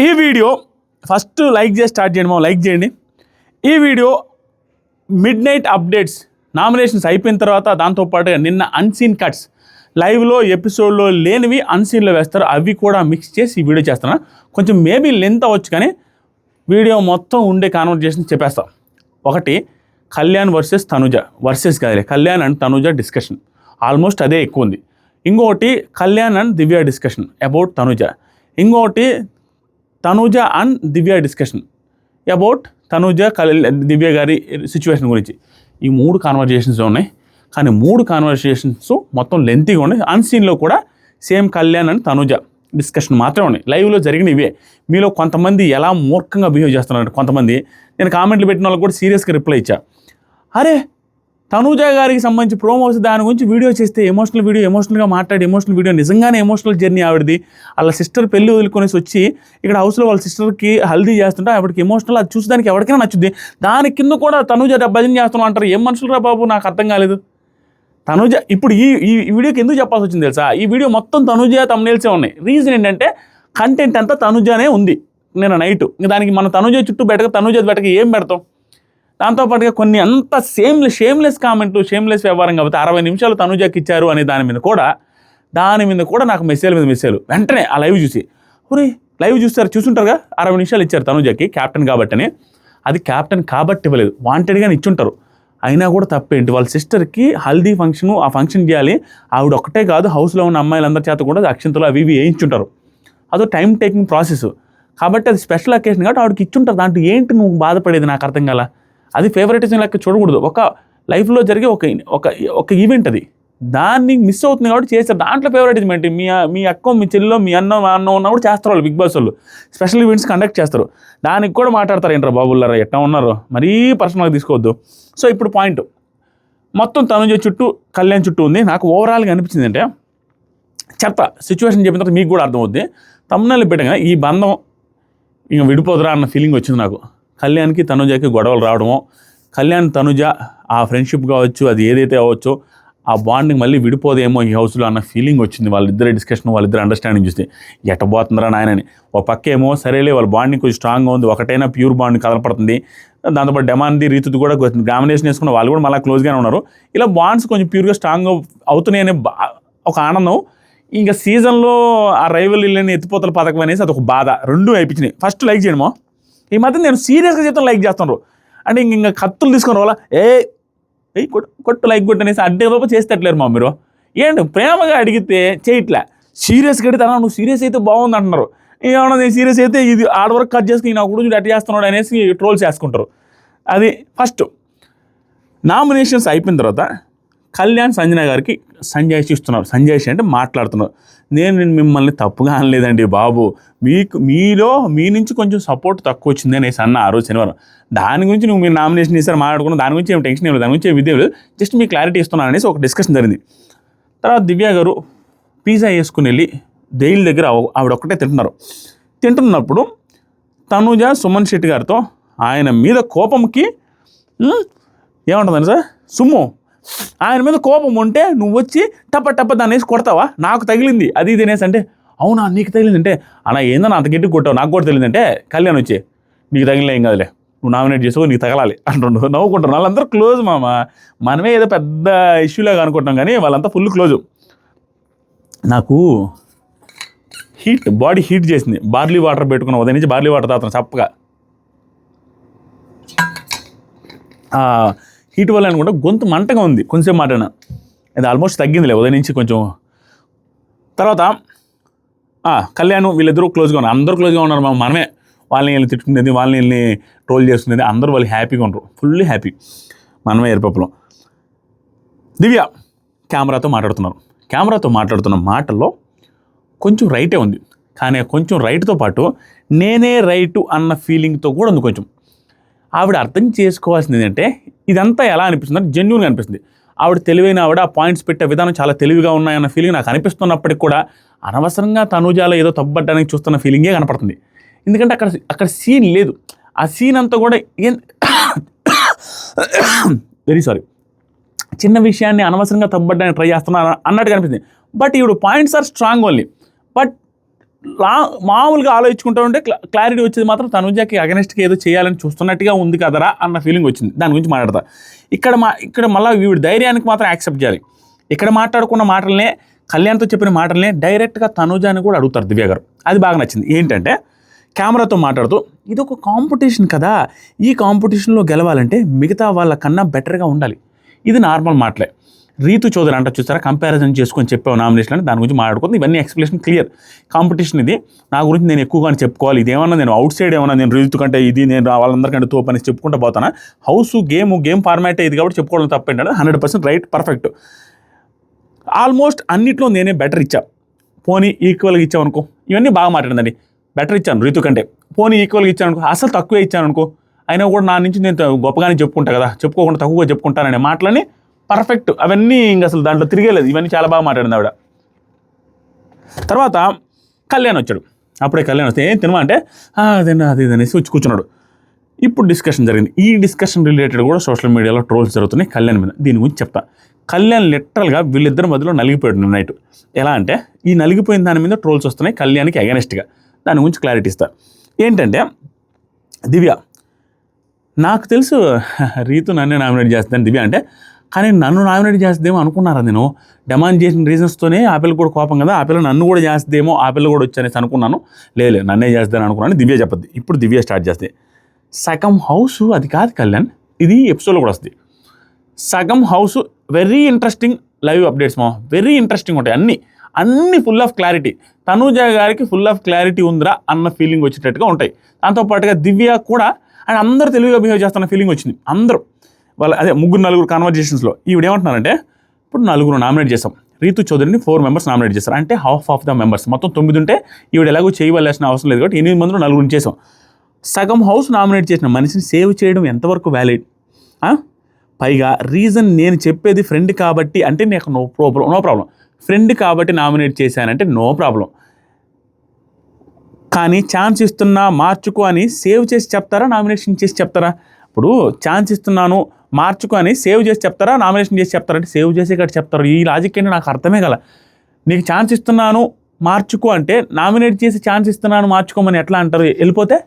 ఈ video first like చేసి start చేయండి, లైక్ చేయండి. ఈ video mid night updates nominations అయిపోయిన తర్వాత దాంతోపాటుగా నిన్న అన్సీన్ కట్స్ లైవ్లో ఎపిసోడ్లో లేనివి అన్సీన్లో వేస్తారు, అవి కూడా మిక్స్ చేసి ఈ వీడియో చేస్తున్నా. కొంచెం మేబీ లెంత్ అవ్వచ్చు కానీ వీడియో మొత్తం ఉండే కాన్వర్జేషన్ చెప్పేస్తాం. ఒకటి, కళ్యాణ్ వర్సెస్ తనుజ వర్సెస్ కాదులే, Kalyan and Tanuja discussion almost అదే ఎక్కువ ఉంది. ఇంకొకటి Kalyan and Divya discussion about Tanuja. ఇంకొకటి Tanuja and Divya discussion about Tanuja Divya గారి సిచ్యువేషన్ గురించి. ఈ 3 కాన్వర్జేషన్స్ ఉన్నాయి, కానీ 3 కాన్వర్జేషన్స్ మొత్తం లెంతీగా ఉన్నాయి. అన్సీన్లో కూడా same Kalyan and Tanuja discussion మాత్రమే ఉన్నాయి. లైవ్లో జరిగిన ఇవే. మీలో కొంతమంది ఎలా మూర్ఖంగా బిహేవ్ చేస్తున్నారంటే, కొంతమంది నేను కామెంట్లు పెట్టిన వాళ్ళకి కూడా సీరియస్గా రిప్లై ఇచ్చా. అరే తనుజ గారికి సంబంధించి ప్రోమో వస్తే దాని గురించి వీడియో చేస్తే ఎమోషనల్గా మాట్లాడి ఎమోషనల్ వీడియో, నిజంగానే ఎమోషనల్ జర్నీ ఆవిడది. వాళ్ళ సిస్టర్ పెళ్ళి వదులుకొనేసి వచ్చి ఇక్కడ హౌస్లో వాళ్ళ సిస్టర్కి హల్దీ చేస్తుంటే ఆవిడకి ఎమోషనల్, అది చూసేదానికి ఎవరికైనా నచ్చుద్ది. దాని కింద కూడా తనుజ భజన చేస్తున్నాం అంటారు. ఏం మనుషులు రా బాబు, నాకు అర్థం కాలేదు. తనుజ ఇప్పుడు ఈ వీడియోకి ఎందుకు చెప్పాల్సి వచ్చింది తెలుసా? ఈ వీడియో మొత్తం తనుజ తమ్నెయిల్సే ఉన్నాయి. రీజన్ ఏంటంటే కంటెంట్ అంతా తనుజనే ఉంది నేను నైట్. దానికి మన తనుజ చుట్టూ తనుజ ఏం పెడతాం? దాంతోపాటుగా కొన్ని అంత షేమ్లెస్ కామెంట్లు, షేమ్లెస్ వ్యవహారం కాబట్టి 60 నిమిషాలు తనుజకి ఇచ్చారు అనే దాని మీద కూడా నాకు మెసేజ్ వెంటనే ఆ లైవ్ చూసి, ఒరే లైవ్ చూస్తుంటారుగా 60 నిమిషాలు ఇచ్చారు తనుజకి క్యాప్టెన్ కాబట్టి అని. అది క్యాప్టెన్ కాబట్టి ఇవ్వలేదు, వాంటెడ్గానే ఇచ్చుంటారు. అయినా కూడా తప్పేంటి? వాళ్ళ సిస్టర్కి హల్దీ ఫంక్షను, ఆ ఫంక్షన్ చేయాలి. ఆవిడ ఒక్కటే కాదు, హౌస్లో ఉన్న అమ్మాయిలందరి చేత కూడా అక్షంతలు అవి వేయించుంటారు. అదో టైం టేకింగ్ ప్రాసెస్ కాబట్టి అది స్పెషల్ అకేషన్ కాబట్టి ఆవిడకి ఇచ్చుంటారు. దాంట్లో ఏంటి నువ్వు బాధపడేది? నాకు అర్థం కాల. అది ఫేవరెటిజం లెక్క చూడకూడదు. ఒక లైఫ్లో జరిగే ఒక ఈవెంట్ అది, దాన్ని మిస్ అవుతుంది కాబట్టి చేస్తారు. దాంట్లో ఫేవరెటిజం ఏంటి? మీ అక్క, మీ చెల్లిలో, మీ అన్న ఉన్నా కూడా చేస్తారు వాళ్ళు. బిగ్ బాస్ వాళ్ళు స్పెషల్ ఈవెంట్స్ కండక్ట్ చేస్తారు, దానికి కూడా మాట్లాడతారు. ఏంట్రా బాబుల్లారా ఎట్లా ఉన్నారు, మరీ పర్సనల్గా తీసుకోవద్దు. సో ఇప్పుడు పాయింట్ మొత్తం తనుజ చుట్టూ, కళ్యాణ్ చుట్టూ ఉంది. నాకు ఓవరాల్గా అనిపించింది అంటే, చెప్తా సిచ్యువేషన్ చెప్పిన తర్వాత మీకు కూడా అర్థమవుద్ది. తమ్ముళ్ళు పెట్టగా ఈ బంధం ఇంక విడిపోదురా అన్న ఫీలింగ్ వచ్చింది నాకు. కళ్యాణ్కి తనుజకి గొడవలు రావడమో, కళ్యాణ్ తనుజ ఆ ఫ్రెండ్షిప్ కావచ్చు, అది ఏదైతే అవ్వచ్చో, ఆ బాండింగ్ మళ్ళీ విడిపోదేమో ఈ హౌస్లో అన్న ఫీలింగ్ వచ్చింది. వాళ్ళిద్దరే డిస్కషన్, వాళ్ళిద్దరు అండర్స్టాండింగ్ చూస్తే ఎట్టబోతుందిరా నాయనని. ఒక పక్క ఏమో సరేలే వాళ్ళ బాండింగ్ కొంచెం స్ట్రాంగ్గా ఉంది, ఒకటైనా ప్యూర్ బాండింగ్ కనపడుతుంది. దాంతోపాటు డెమాన్ది, రీతుది కూడా డామినేషన్ వేసుకున్న వాళ్ళు కూడా మళ్ళీ క్లోజ్గానే ఉన్నారు. ఇలా బాండ్స్ కొంచెం ప్యూర్గా స్ట్రాంగ్గా అవుతున్నాయనే ఒక ఆనందం. ఇంకా సీజన్లో ఆ రైవల్ని ఎత్తిపోతల పథకం అనేసి అదొక బాధ, రెండు అయిపించినాయి. ఫస్ట్ లైక్ చేయడమో, ఈ మధ్య నేను సీరియస్గా చెప్తాను లైక్ చేస్తున్నారు అంటే ఇంకా కత్తులు తీసుకుని వాళ్ళ కొట్టు లైక్ కొట్టు అనేసి అడ్డే రూప చేస్తట్లేరు మా మీరు. ఏంటి ప్రేమగా అడిగితే చేయట్లే, సీరియస్గా అడిగితే నువ్వు సీరియస్ అయితే బాగుంది అంటున్నారు. ఏమన్నా నేను సీరియస్ అయితే ఇది ఆర్డ్ వర్క్ కట్ చేసుకుని నా కూడా అట్ చేస్తున్నాడు అనేసి ట్రోల్స్ చేసుకుంటారు. అది ఫస్ట్. నామినేషన్స్ అయిపోయిన తర్వాత కళ్యాణ్ సంజన గారికి సంజయ్ ఇస్తున్నారు. సంజయ్ అంటే మాట్లాడుతున్నారు. నేను మిమ్మల్ని తప్పుగా అనలేదండి బాబు, మీ నుంచి కొంచెం సపోర్ట్ తక్కువ వచ్చింది అనేసి అన్న ఆ రోజు శనివారం. దాని గురించి మీరు నామినేషన్ చేశారు మాట్లాడుకున్న, దాని గురించి ఏం టెన్షన్ ఏం లేదు, దాని గురించి ఏం విద్య లేదు, జస్ట్ మీకు క్లారిటీ ఇస్తున్నాను అనేసి ఒక డిస్కషన్ జరిగింది. తర్వాత దివ్య గారు పిజ్జా వేసుకుని వెళ్ళి జైలు దగ్గర ఆవిడ ఒక్కటే తింటున్నప్పుడు తనుజ సుమన్ శెట్టి గారితో ఆయన మీద కోపంకి ఏమంటుందని సార్ సుమ్ము, ఆయన మీద కోపం ఉంటే నువ్వు వచ్చి టప్ప దాన్ని వేసి కొడతావా, నాకు తగిలింది అది ఇది అనేసి అంటే, అవునా నీకు తగిలిందంటే అలా ఏందని అంత గట్టి కొట్టావు, నాకు కూడా తెలియదంటే కళ్యాణ్ వచ్చి నీకు తగిలిన ఏం కాదులే, నువ్వు నామినేట్ చేసుకో, నీకు తగలాలి అంటుండ్రు. నవ్వుకుంటారు. వాళ్ళందరూ క్లోజ్ మామ, మనమే ఏదో పెద్ద ఇష్యూలాగా అనుకుంటాం కానీ వాళ్ళంతా ఫుల్ క్లోజు. నాకు బాడీ హీట్ చేసింది. బార్లీ వాటర్ పెట్టుకున్న ఉదయం నుంచి బార్లీ వాటర్ తాగుతాను చప్పగా. హీట్ వల్ల అనుకుంటా గొంతు మంటగా ఉంది, కొంచెం మాట్లాడినా అది ఆల్మోస్ట్ తగ్గిందిలే ఉదయం నుంచి కొంచెం. తర్వాత కళ్యాణ్ వీళ్ళిద్దరూ క్లోజ్గా ఉన్నారు, అందరూ క్లోజ్గా ఉన్నారు. మనమే వాళ్ళని వీళ్ళని తిట్టుకునేది, వాళ్ళని వీళ్ళని ట్రోల్ చేసుకునేది, అందరూ వాళ్ళు హ్యాపీగా ఉండరు, ఫుల్లీ హ్యాపీ. మనమే ఎరుపప్పులో. దివ్య కెమెరాతో మాట్లాడుతున్న మాటల్లో కొంచెం రైటే ఉంది, కానీ కొంచెం రైట్తో పాటు నేనే రైటు అన్న ఫీలింగ్తో కూడా ఉంది కొంచెం. ఆవిడ అర్థం చేసుకోవాల్సింది ఏంటంటే, ఇదంతా ఎలా అనిపిస్తుంది, జెన్యూన్గా అనిపిస్తుంది. ఆవిడ తెలివైన ఆవిడ, ఆ పాయింట్స్ పెట్టే విధానం చాలా తెలివిగా ఉన్నాయన్న ఫీలింగ్ నాకు అనిపిస్తున్నప్పటికి కూడా అనవసరంగా తనుజాలో ఏదో తప్పబడ్డానికి చూస్తున్న ఫీలింగే కనపడుతుంది. ఎందుకంటే అక్కడ సీన్ లేదు. ఆ సీన్ అంతా కూడా వెరీ సారీ, చిన్న విషయాన్ని అనవసరంగా తప్పబడ్డానికి ట్రై చేస్తున్నా అన్నట్టుగా అనిపిస్తుంది. బట్ ఈవిడ points are strong only. But మామూలుగా ఆలోచించుకుంటూ ఉంటే క్లారిటీ వచ్చేది మాత్రం తనుజాకి అగెనెస్ట్గా ఏదో చేయాలని చూస్తున్నట్టుగా ఉంది కదరా అన్న ఫీలింగ్ వచ్చింది. దాని గురించి మాట్లాడతా. ఇక్కడ మళ్ళీ వీడి ధైర్యానికి మాత్రం యాక్సెప్ట్ చేయాలి. ఇక్కడ మాట్లాడుకున్న మాటలనే, కళ్యాణ్తో చెప్పిన మాటలనే డైరెక్ట్గా తనుజాని కూడా అడుగుతారు దివ్య గారు. అది బాగా నచ్చింది. ఏంటంటే కెమెరాతో మాట్లాడుతూ, ఇది ఒక కాంపిటీషన్ కదా, ఈ కాంపిటీషన్లో గెలవాలంటే మిగతా వాళ్ళ కన్నా బెటర్గా ఉండాలి. ఇది నార్మల్ మాటలే. రీతు చౌదరి అంట చూసారా, కంపారిజన్ చేసుకొని చెప్పావు నామినేషన్ అని, దాని గురించి మాట్లాడుకుంది. ఇవన్నీ ఎక్స్ప్లెనేషన్ క్లియర్. కాంపిటీషన్ ఇది, నా గురించి నేను ఎక్కువగా చెప్పుకోవాలి, ఇదేమన్నా నేను అవుట్ సైడ్ ఏమన్నా నేను రీతు కంటే ఇది నేను వాళ్ళందరికంటే తోపు అని చెప్పుకుంటూ పోతానా? హౌస్ గేమ్ ఫార్మాటే ఇది కాబట్టి చెప్పుకోవడం తప్పేంటంటే 100% రైట్, పర్ఫెక్ట్. ఆల్మోస్ట్ అన్నిట్లో నేనే బెటర్ ఇచ్చా, పోనీ ఈక్వల్గా ఇచ్చావు అనుకో, ఇవన్నీ బాగా మాట్లాడిందండి. బెటర్ ఇచ్చాను రీతు కంటే, పోనీ ఈక్వల్గా ఇచ్చాను అనుకో, అసలు తక్కువే ఇచ్చాను అనుకో, అయినా కూడా నా నుంచి నేను గొప్పగానే చెప్పుకుంటా కదా, చెప్పుకోకుండా తక్కువగా చెప్పుకుంటాననే మాటలని పర్ఫెక్ట్. అవన్నీ ఇంక అసలు దాంట్లో తిరిగేలేదు. ఇవన్నీ చాలా బాగా మాట్లాడింది ఆవిడ. తర్వాత కళ్యాణ్ వచ్చాడు. అప్పుడే కళ్యాణ్ వస్తే ఏం తినమా అంటే అది అనేసి వచ్చి కూర్చున్నాడు. ఇప్పుడు డిస్కషన్ జరిగింది. ఈ డిస్కషన్ రిలేటెడ్ కూడా సోషల్ మీడియాలో ట్రోల్స్ జరుగుతున్నాయి కళ్యాణ్ మీద. దీని గురించి చెప్తా. కళ్యాణ్ లిటరల్గా వీళ్ళిద్దరి మధ్యలో నలిగిపోయాడు నైట్. ఎలా అంటే ఈ నలిగిపోయిన దాని మీద ట్రోల్స్ వస్తున్నాయి కళ్యాణ్కి అగెనెస్ట్గా. దాని గురించి క్లారిటీ ఇస్తా. ఏంటంటే దివ్య, నాకు తెలుసు రీతు నన్నే నామినేట్ చేస్తాను దివ్య అంటే, కానీ నన్ను నామినేట్ చేస్తుందేమో అనుకున్నారా? నేను డిమాండ్ చేసిన రీజన్స్తోనే ఆ పిల్ల కూడా కోపం కదా, ఆ పిల్ల నన్ను కూడా చేస్తుందేమో, ఆ పిల్ల కూడా వచ్చనేసి అనుకున్నాను. లేదు నన్నే చేస్తాను అనుకున్నాను. దివ్య చెప్పద్ది. ఇప్పుడు దివ్య స్టార్ట్ చేస్తే, సగం హౌస్ అది కాదు కళ్యాణ్, ఇది ఎపిసోడ్లో కూడా వస్తుంది. సగం house very interesting live updates very interesting ఉంటాయి. అన్నీ ఫుల్ ఆఫ్ క్లారిటీ. తనూజ గారికి ఫుల్ ఆఫ్ క్లారిటీ ఉందిరా అన్న ఫీలింగ్ వచ్చేటట్టుగా ఉంటాయి. దాంతోపాటుగా దివ్య కూడా అండ్ అందరూ తెలివిగా బిహేవ్ చేస్తున్న ఫీలింగ్ వచ్చింది. అందరూ వాళ్ళ అదే 3-4 కాన్వర్జేషన్స్లో ఈవిడేమంటున్నారంటే, ఇప్పుడు 4 నామినేట్ చేస్తాం, రీతు చౌదరిని 4 మెంబర్స్ నామినేట్ చేస్తారు, అంటే హాఫ్ ఆఫ్ ద మెంబర్స్, మొత్తం 9 ఉంటే ఈవిడ ఎలాగో చేయవలసిన అవసరం లేదు కాబట్టి 8 మందిలో 4 చేసాం. సగం హౌస్ నామినేట్ చేసిన మనిషిని సేవ్ చేయడం ఎంతవరకు వ్యాలిడ్? పైగా రీజన్ నేను చెప్పేది ఫ్రెండ్ కాబట్టి అంటే నాకు నో ప్రాబ్లం, ఫ్రెండ్ కాబట్టి నామినేట్ చేశానంటే నో ప్రాబ్లం, కానీ ఛాన్స్ ఇస్తున్నా మార్చుకో అని సేవ్ చేసి చెప్తారా, నామినేషన్ చేసి చెప్తారా? ఇప్పుడు ఛాన్స్ ఇస్తున్నాను మార్చుకో అని సేవ్ చేసి చెప్తారా, నామినేషన్ చేసి చెప్తారా? అంటే సేవ్ చేసి ఇక్కడ చెప్తారు. ఈ లాజిక్ ఏంటి నాకు అర్థమే కల. నీకు ఛాన్స్ ఇస్తున్నాను మార్చుకో అంటే నామినేట్ చేసి ఛాన్స్ ఇస్తున్నాను మార్చుకోమని ఎట్లా అంటారు? వెళ్ళిపోతే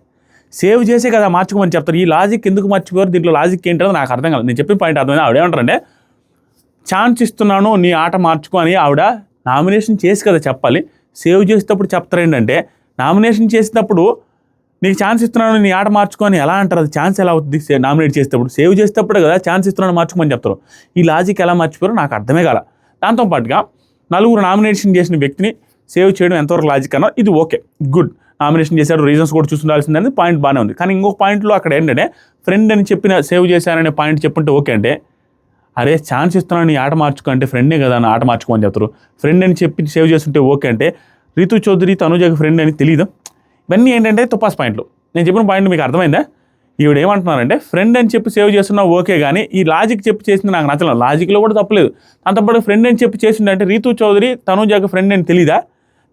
సేవ్ చేసే కదా మార్చుకోమని చెప్తారు. ఈ లాజిక్ ఎందుకు మర్చిపోయారు? దీంట్లో లాజిక్ ఏంటో నాకు అర్థం కాదు. నేను చెప్పిన పాయింట్ అర్థమైంది. ఆవిడ ఏమంటారంటే, ఛాన్స్ ఇస్తున్నాను నీ ఆట మార్చుకో అని ఆవిడ నామినేషన్ చేసి కదా చెప్పాలి, సేవ్ చేసేటప్పుడు చెప్తారు ఏంటంటే, నామినేషన్ చేసేటప్పుడు నీకు ఛాన్స్ ఇస్తున్నాను నీ ఆట మార్చుకొని ఎలా అంటారు? అది ఛాన్స్ ఎలా అవుతుంది? నామినేట్ చేసేటప్పుడు సేవ్ చేసేటప్పుడు కదా ఛాన్స్ ఇస్తున్నాను మార్చుకోమని చెప్తారు. ఈ లాజిక్ ఎలా మర్చిపోయారో నాకు అర్థమే కాల. దాంతోపాటుగా 4 నామినేషన్ చేసిన వ్యక్తిని సేవ్ చేయడం ఎంతవరకు లాజిక్ అన్నా ఇది ఓకే, గుడ్. నామినేషన్ చేశాడు, రీజన్స్ కూడా చూస్తుండాల్సిందని పాయింట్ బాగానే ఉంది. కానీ ఇంకొక పాయింట్లో అక్కడ ఏంటంటే, ఫ్రెండ్ అని చెప్పిన సేవ్ చేశాననే పాయింట్ చెప్పుంటే ఓకే అంటే, అరే ఛాన్స్ ఇస్తున్నాను నీ ఆట మార్చుకో అంటే ఫ్రెండే కదా నా ఆట మార్చుకోమని చెప్తారు. ఫ్రెండ్ అని చెప్పి సేవ్ చేస్తుంటే ఓకే అంటే, రీతు చౌదరి తనుజకి ఫ్రెండ్ అని తెలియదు. ఇవన్నీ ఏంటంటే తుపాస్ పాయింట్లు. నేను చెప్పిన పాయింట్ మీకు అర్థమైందా? ఈవిడ ఏమంటున్నారంటే, ఫ్రెండ్ అని చెప్పి సేవ్ చేస్తున్నా ఓకే, కానీ ఈ లాజిక్ చెప్పి చేసింది నాకు నచ్చలేదు. లాజిక్లో కూడా తప్పలేదు. దాంతోపాటు ఫ్రెండ్ అని చెప్పి చేసిందంటే రీతు చౌదరి తనుజకి ఫ్రెండ్ అని తెలీదా?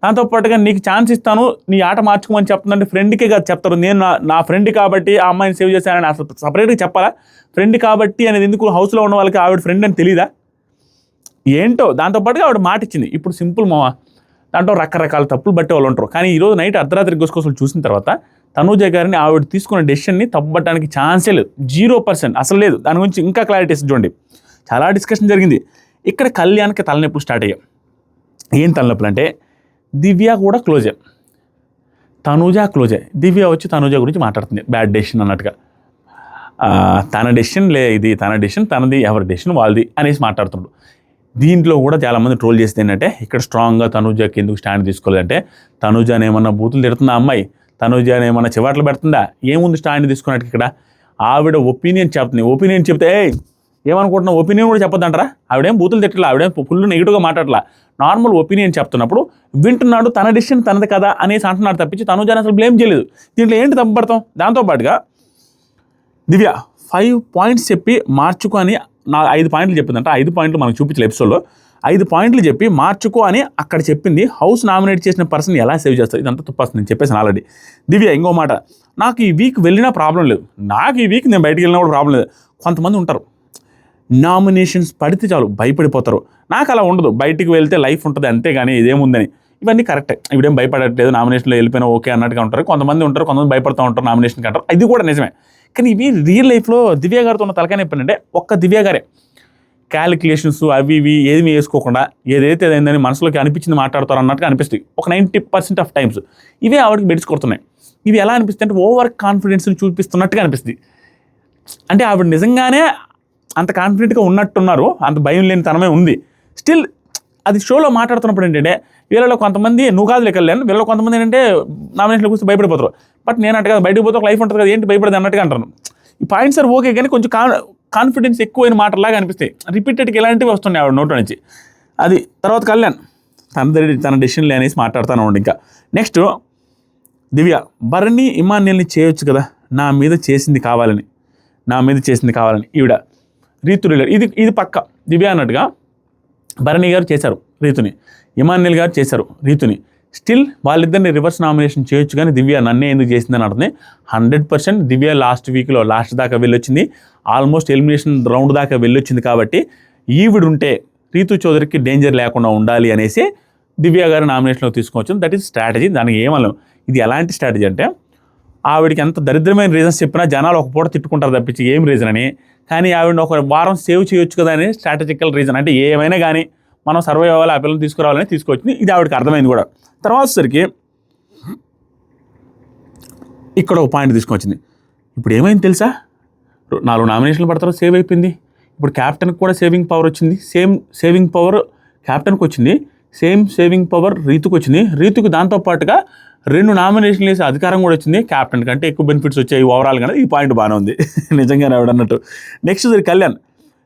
దాంతోపాటుగా నీకు ఛాన్స్ ఇస్తాను నీ ఆట మార్చుకోమని చెప్తుందంటే ఫ్రెండ్కే కదా చెప్తారు. నేను నా ఫ్రెండ్ కాబట్టి ఆ అమ్మాయిని సేవ్ చేశానని అసలు సపరేట్గా చెప్పాలా? ఫ్రెండ్ కాబట్టి అనేది ఎందుకు? హౌస్లో ఉన్న వాళ్ళకి ఆవిడ ఫ్రెండ్ అని తెలీదా? ఏంటో. దాంతోపాటుగా ఆవిడ మాట ఇచ్చింది. ఇప్పుడు సింపుల్ మావా, దాంట్లో రకరకాల తప్పులు బట్టే వాళ్ళు ఉంటారు. కానీ ఈరోజు నైట్ అర్ధరాత్రి గుసగుసలు చూసిన తర్వాత తనూజ గారిని ఆవిడ తీసుకున్న డెసిషన్ని తప్పబట్టడానికి ఛాన్సే లేదు, 0% అసలు లేదు. దాని గురించి ఇంకా క్లారిటీ చూడండి. చాలా డిస్కషన్ జరిగింది. ఇక్కడ కళ్యాణ్కి తలనొప్పులు స్టార్ట్ అయ్యాయి. ఏం తలనొప్పులు అంటే, దివ్య కూడా క్లోజే, తనూజ క్లోజే. దివ్య వచ్చి తనూజ గురించి మాట్లాడుతుంది, బ్యాడ్ డెసిషన్ అన్నట్టుగా. తన డెసిషన్ ఇది తన డెసిషన్, తనది ఎవరి డెసిషన్ వాళ్ళది అనేసి మాట్లాడుతున్నాడు. దీంట్లో కూడా చాలామంది ట్రోల్ చేస్తే ఏంటంటే, ఇక్కడ స్ట్రాంగ్గా తనూజకి ఎందుకు స్టాండ్ తీసుకోలేదంటే, తనూజని ఏమన్నా బూతులు తిడుతుందా అమ్మాయి? తనూజని ఏమన్నా చివాట్లు పెడుతుందా? ఏముంది స్టాండ్ తీసుకున్నట్టు? ఇక్కడ ఆవిడ ఒపీనియన్ చెప్తుంది. ఒపీనియన్ చెప్తే ఏమనుకుంటున్నా, ఒపీనియన్ కూడా చెప్పొద్దంటారా? ఆవిడేం బూతులు తిట్టలా, ఆవిడేం ఫుల్ నెగిటివ్గా మాట్లాడలా, నార్మల్ ఒపీనియన్ చెప్తున్నప్పుడు వింటున్నాడు, తన డెసిషన్ తనది కదా అనేసి అంటున్నాడు తప్పించి తనూజని అసలు బ్లేమ్ చేయలేదు. దీంట్లో ఏంటి తప్పుపడతాం? దాంతోపాటుగా దివ్య 5 పాయింట్స్ చెప్పి మార్చుకో అని 5 పాయింట్లు చెప్పిందంట. 5 పాయింట్లు మనకు చూపించలేదు ఎపిసోడ్లో. 5 పాయింట్లు చెప్పి మార్చుకో అని అక్కడ చెప్పింది. హౌస్ నామినేట్ చేసిన పర్సన్ ఎలా సేవ్ చేస్తారు? ఇదంతా తుప్పాస్తుంది, నేను చెప్పేసాను ఆల్రెడీ. దివ్య ఇంకో మాట, నాకు ఈ వీక్ వెళ్ళినా ప్రాబ్లం లేదు, నాకు ఈ వీక్ నేను బయటికి వెళ్ళినా కూడా ప్రాబ్లం లేదు. కొంతమంది ఉంటారు నామినేషన్స్ పడితే చాలు భయపడిపోతారు. నాకు అలా ఉండదు, బయటికి వెళ్తే లైఫ్ ఉంటుంది అంతేగాని ఇదేముందని. ఇవన్నీ కరెక్టే. ఇప్పుడేం భయపడట్లేదు, నామినేషన్లో వెళ్ళిపోయినా ఓకే అన్నట్టుగా ఉంటారు. కొంతమంది కొంతమంది భయపడుతూ ఉంటారు నామినేషన్కి అంటారు. ఇది కూడా నిజమే. కానీ ఇవి రియల్ లైఫ్లో దివ్య గారితో ఉన్న తలకాయ ఏంటంటే ఒక్క దివ్య గారే క్యాలిక్యులేషన్స్ అవి ఇవి ఏమి వేసుకోకుండా ఏదైతే అయిందని మనసులోకి అనిపించింది మాట్లాడతారు అన్నట్టుగా అనిపిస్తుంది. ఒక 90% ఆఫ్ టైమ్స్ ఇవే ఆవిడకి బెడిచి కొడుతున్నాయి. ఇవి ఎలా అనిపిస్తాయి అంటే ఓవర్ కాన్ఫిడెన్స్ని చూపిస్తున్నట్టుగా అనిపిస్తుంది. అంటే ఆవిడ నిజంగానే అంత కాన్ఫిడెంట్గా ఉన్నట్టున్నారు, అంత భయం లేని తనమే ఉంది. స్టిల్ అది షోలో మాట్లాడుతున్నప్పుడు ఏంటంటే వీళ్ళలో కొంతమంది నువ్వు కాదు లెక్కలేను, వీళ్ళలో కొంతమంది ఏంటంటే నామినేషన్లో కూర్చొని భయపడిపోతారు. బట్ నేను అంటే కదా బయటకు పోతే ఒక లైఫ్ ఉంటుంది కదా, ఏంటి భయపడదు అన్నట్టుగా అంటాను. ఈ పాయింట్స్ ఆర్ ఓకే, కానీ కొంచెం కాన్ఫిడెన్స్ ఎక్కువైన మాటలాగా అనిపిస్తాయి. రిపీటెడ్గా ఇలాంటివి వస్తున్నాయి ఆవిడ నోట్లో నుంచి. అది తర్వాత కళ్యాణ్ తన డెసిషన్లే అనేసి మాట్లాడుతాను ఉండి. ఇంకా నెక్స్ట్ దివ్య, భరణి ఇమాన్యుల్ని చేయొచ్చు కదా, నా మీద చేసింది కావాలని ఈవిడ రీతు రిలేట్ ఇది పక్క దివ్య అన్నట్టుగా భరణి గారు చేశారు రీతుని, ఇమాన్యుల్ గారు చేశారు రీతుని. స్టిల్ వాళ్ళిద్దరిని రివర్స్ నామినేషన్ చేయొచ్చు, కానీ దివ్య నన్నే ఎందుకు చేసిందని అంటుంది. 100% దివ్య లాస్ట్ దాకా వెళ్ళొచ్చింది, ఆల్మోస్ట్ ఎలిమినేషన్ రౌండ్ దాకా వెళ్ళొచ్చింది. కాబట్టి ఈవిడుంటే రీతు చౌదరికి డేంజర్ లేకుండా ఉండాలి అనేసి దివ్య గారు నామినేషన్లో తీసుకోవచ్చు. That is strategy. దానికి ఏమనం, ఇది ఎలాంటి స్ట్రాటజీ అంటే ఆవిడకి ఎంత దరిద్రమైన రీజన్స్ చెప్పినా జనాలు ఒక పూట తిట్టుకుంటారు తప్పించి ఏం రీజన్ అని, కానీ ఆవిడని ఒక వారం సేవ్ చేయొచ్చు కదా అని స్ట్రాటజికల్ రీజన్. అంటే ఏమైనా కానీ మనం సర్వే అవ్వాలి, ఆ పిల్లలు తీసుకురావాలని తీసుకొచ్చింది. ఇది ఆవిడకి అర్థమైంది కూడా. తర్వాత సరికి ఇక్కడ ఒక పాయింట్ తీసుకొచ్చింది. ఇప్పుడు ఏమైంది తెలుసా, 4 నామినేషన్లు పడతారో సేవ్ అయిపోయింది. ఇప్పుడు క్యాప్టెన్కి కూడా సేవింగ్ పవర్ వచ్చింది. సేమ్ సేవింగ్ పవర్ క్యాప్టెన్కి వచ్చింది, సేమ్ సేవింగ్ పవర్ రీతుకు వచ్చింది. రీతుకు దాంతోపాటుగా 2 నామినేషన్లు వేసే అధికారం కూడా వచ్చింది. క్యాప్టెన్ కంటే ఎక్కువ బెనిఫిట్స్ వచ్చాయి ఓవరాల్ కానీ. ఈ పాయింట్ బాగానే ఉంది నిజంగానే ఆవిడ అన్నట్టు. నెక్స్ట్ కళ్యాణ్,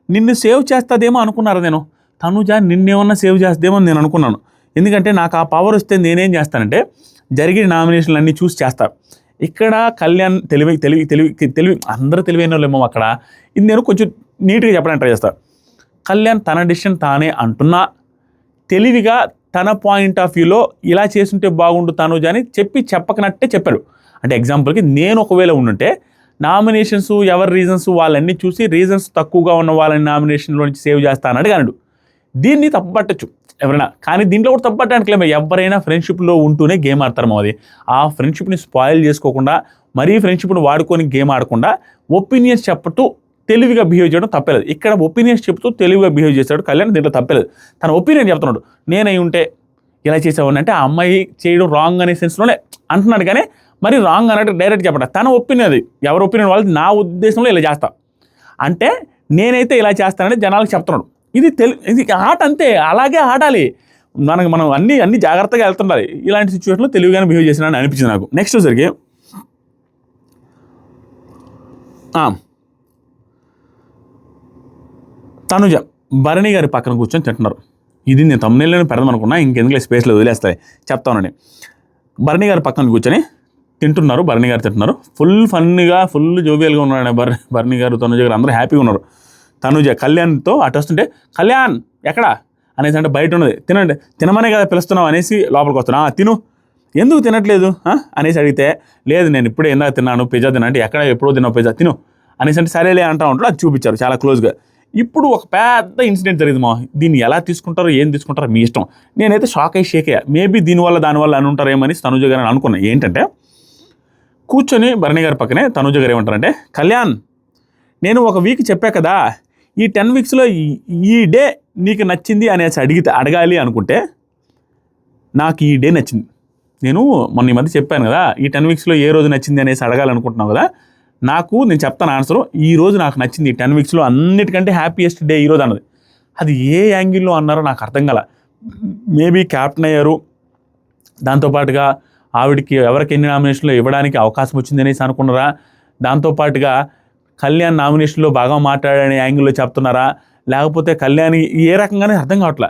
నిన్ను సేవ్ చేస్తుందేమో అనుకున్నారా నేను, తనుజ నిన్నేమన్నా సేవ్ చేస్తుందేమో నేను అనుకున్నాను. ఎందుకంటే నాకు ఆ పవర్ వస్తే నేనేం చేస్తానంటే జరిగిన నామినేషన్లు అన్నీ చూసి చేస్తా. ఇక్కడ కళ్యాణ్ తెలివి అందరూ తెలివైన వాళ్ళేమో అక్కడ. ఇది నేను కొంచెం నీట్గా చెప్పడానికి ట్రై చేస్తాను. కళ్యాణ్ తన డిసిషన్ తానే అంటున్నా తెలివిగా తన పాయింట్ ఆఫ్ వ్యూలో ఇలా చేస్తుంటే బాగుండు తనుజ అని చెప్పకనట్టే చెప్పాడు. అంటే ఎగ్జాంపుల్కి నేను ఒకవేళ ఉండుంటే నామినేషన్స్ ఎవరి రీజన్స్ వాళ్ళన్నీ చూసి రీజన్స్ తక్కువగా ఉన్న వాళ్ళని నామినేషన్లో నుంచి సేవ్ చేస్తానని అన్నాడు. దీన్ని తప్పుపట్టచ్చు ఎవరైనా, కానీ దీంట్లో కూడా తప్పుపట్టడానికి లేదు. ఎవరైనా ఫ్రెండ్షిప్లో ఉంటూనే గేమ్ ఆడతారు మాది. ఆ ఫ్రెండ్షిప్ని స్పాయిల్ చేసుకోకుండా, మరీ ఫ్రెండ్షిప్ని వాడుకొని గేమ్ ఆడకుండా ఒపీనియన్స్ చెప్పుతూ తెలివిగా బిహేవ్ చేయడం తప్పలేదు. ఇక్కడ ఒపీనియన్స్ చెప్తూ తెలివిగా బిహేవ్ చేశాడు కళ్యాణ్. దీంట్లో తప్పలేదు. తన ఒపీనియన్ చెప్తున్నాడు. నేనై ఉంటే ఇలా చేసేవాడిని అంటే ఆ అమ్మాయి చేయడం రాంగ్ అనే సెన్స్లోనే అంటున్నాడు, కానీ మరి రాంగ్ అన్నట్టు డైరెక్ట్ చెప్పడం తన ఒపీనియన్. అది ఎవరి ఒపీనియన్ వాళ్ళది. నా ఉద్దేశంలో ఇలా చేస్తా అంటే నేనైతే ఇలా చేస్తానని జనాలకు చెప్తున్నాడు. ఇది ఆట అంతే, అలాగే ఆడాలి. మనం అన్ని జాగ్రత్తగా వెళ్తుండాలి. ఇలాంటి సిచ్యువేషన్లో తెలివిగానే బిహేవ్ చేసినాడని అనిపించింది నాకు. నెక్స్ట్ వచ్చరికి తనుజ భరణి గారి పక్కన కూర్చొని తింటున్నారు. ఇది నేను తమ్ముళ్ళని పెడదాం అనుకున్నా, ఇంకెందుకు స్పేస్లో వదిలేస్తాయి చెప్తానండి. భరణి గారి పక్కన కూర్చొని తింటున్నారు. భరణి గారు తింటున్నారు. ఫుల్ ఫన్గా ఫుల్ జోవియల్గా ఉన్నాడు భరణి గారు, తనుజ గారు అందరూ హ్యాపీగా ఉన్నారు. తనుజ కళ్యాణ్తో అటు వస్తుంటే కళ్యాణ్ ఎక్కడా అనేసి అంటే బయట ఉన్నది తినండి, తినమనే కదా పిలుస్తున్నావు అనేసి లోపలికి వస్తున్నా. తిను, ఎందుకు తినట్లేదు అనేసి అడిగితే లేదు నేను ఇప్పుడే ఇందాక తిన్నాను పిజ్జా తిన్నా అంటే ఎక్కడ ఎప్పుడో తిన్నావు పిజ్జా తిను అనేసి అంటే సరేలే అంటా ఉంటాడు. అది చూపించారు చాలా క్లోజ్గా. ఇప్పుడు ఒక పెద్ద ఇన్సిడెంట్ జరిగింది మా. దీన్ని ఎలా తీసుకుంటారో ఏం తీసుకుంటారో మీ ఇష్టం. నేనైతే షాక్ అయ్యి షేక్ అయ్యా. మేబీ దానివల్ల అని ఉంటారేమని తనుజ గారు అనుకున్నా. ఏంటంటే కూర్చొని భరణి గారి పక్కనే తనుజ గారు ఏమంటారంటే కళ్యాణ్ నేను ఒక వీక్ చెప్పా కదా, ఈ 10 వీక్స్లో ఈ డే నీకు నచ్చింది అనేసి అడగాలి అనుకుంటే నాకు ఈ డే నచ్చింది. నేను మొన్న ఈ మధ్య చెప్పాను కదా, ఈ 10 వీక్స్లో ఏ రోజు నచ్చింది అనేసి అడగాలనుకుంటున్నావు కదా, నేను చెప్తాను ఆన్సరు. ఈ రోజు నాకు నచ్చింది 10 వీక్స్లో అన్నిటికంటే హ్యాపీయెస్ట్ డే ఈరోజు అన్నది. అది ఏ యాంగిల్లో అన్నారో నాకు అర్థం కాల. మేబీ క్యాప్టెన్ అయ్యారు, దాంతోపాటుగా ఆవిడకి ఎవరికి ఎన్ని నామినేషన్లో ఇవ్వడానికి అవకాశం వచ్చింది అనేసి అనుకున్నారా, దాంతోపాటుగా కళ్యాణ్ నామినేషన్లో బాగా మాట్లాడనే యాంగిల్లో చెప్తున్నారా, లేకపోతే కళ్యాణ్ ఏ రకంగానే అర్థం కావట్లే.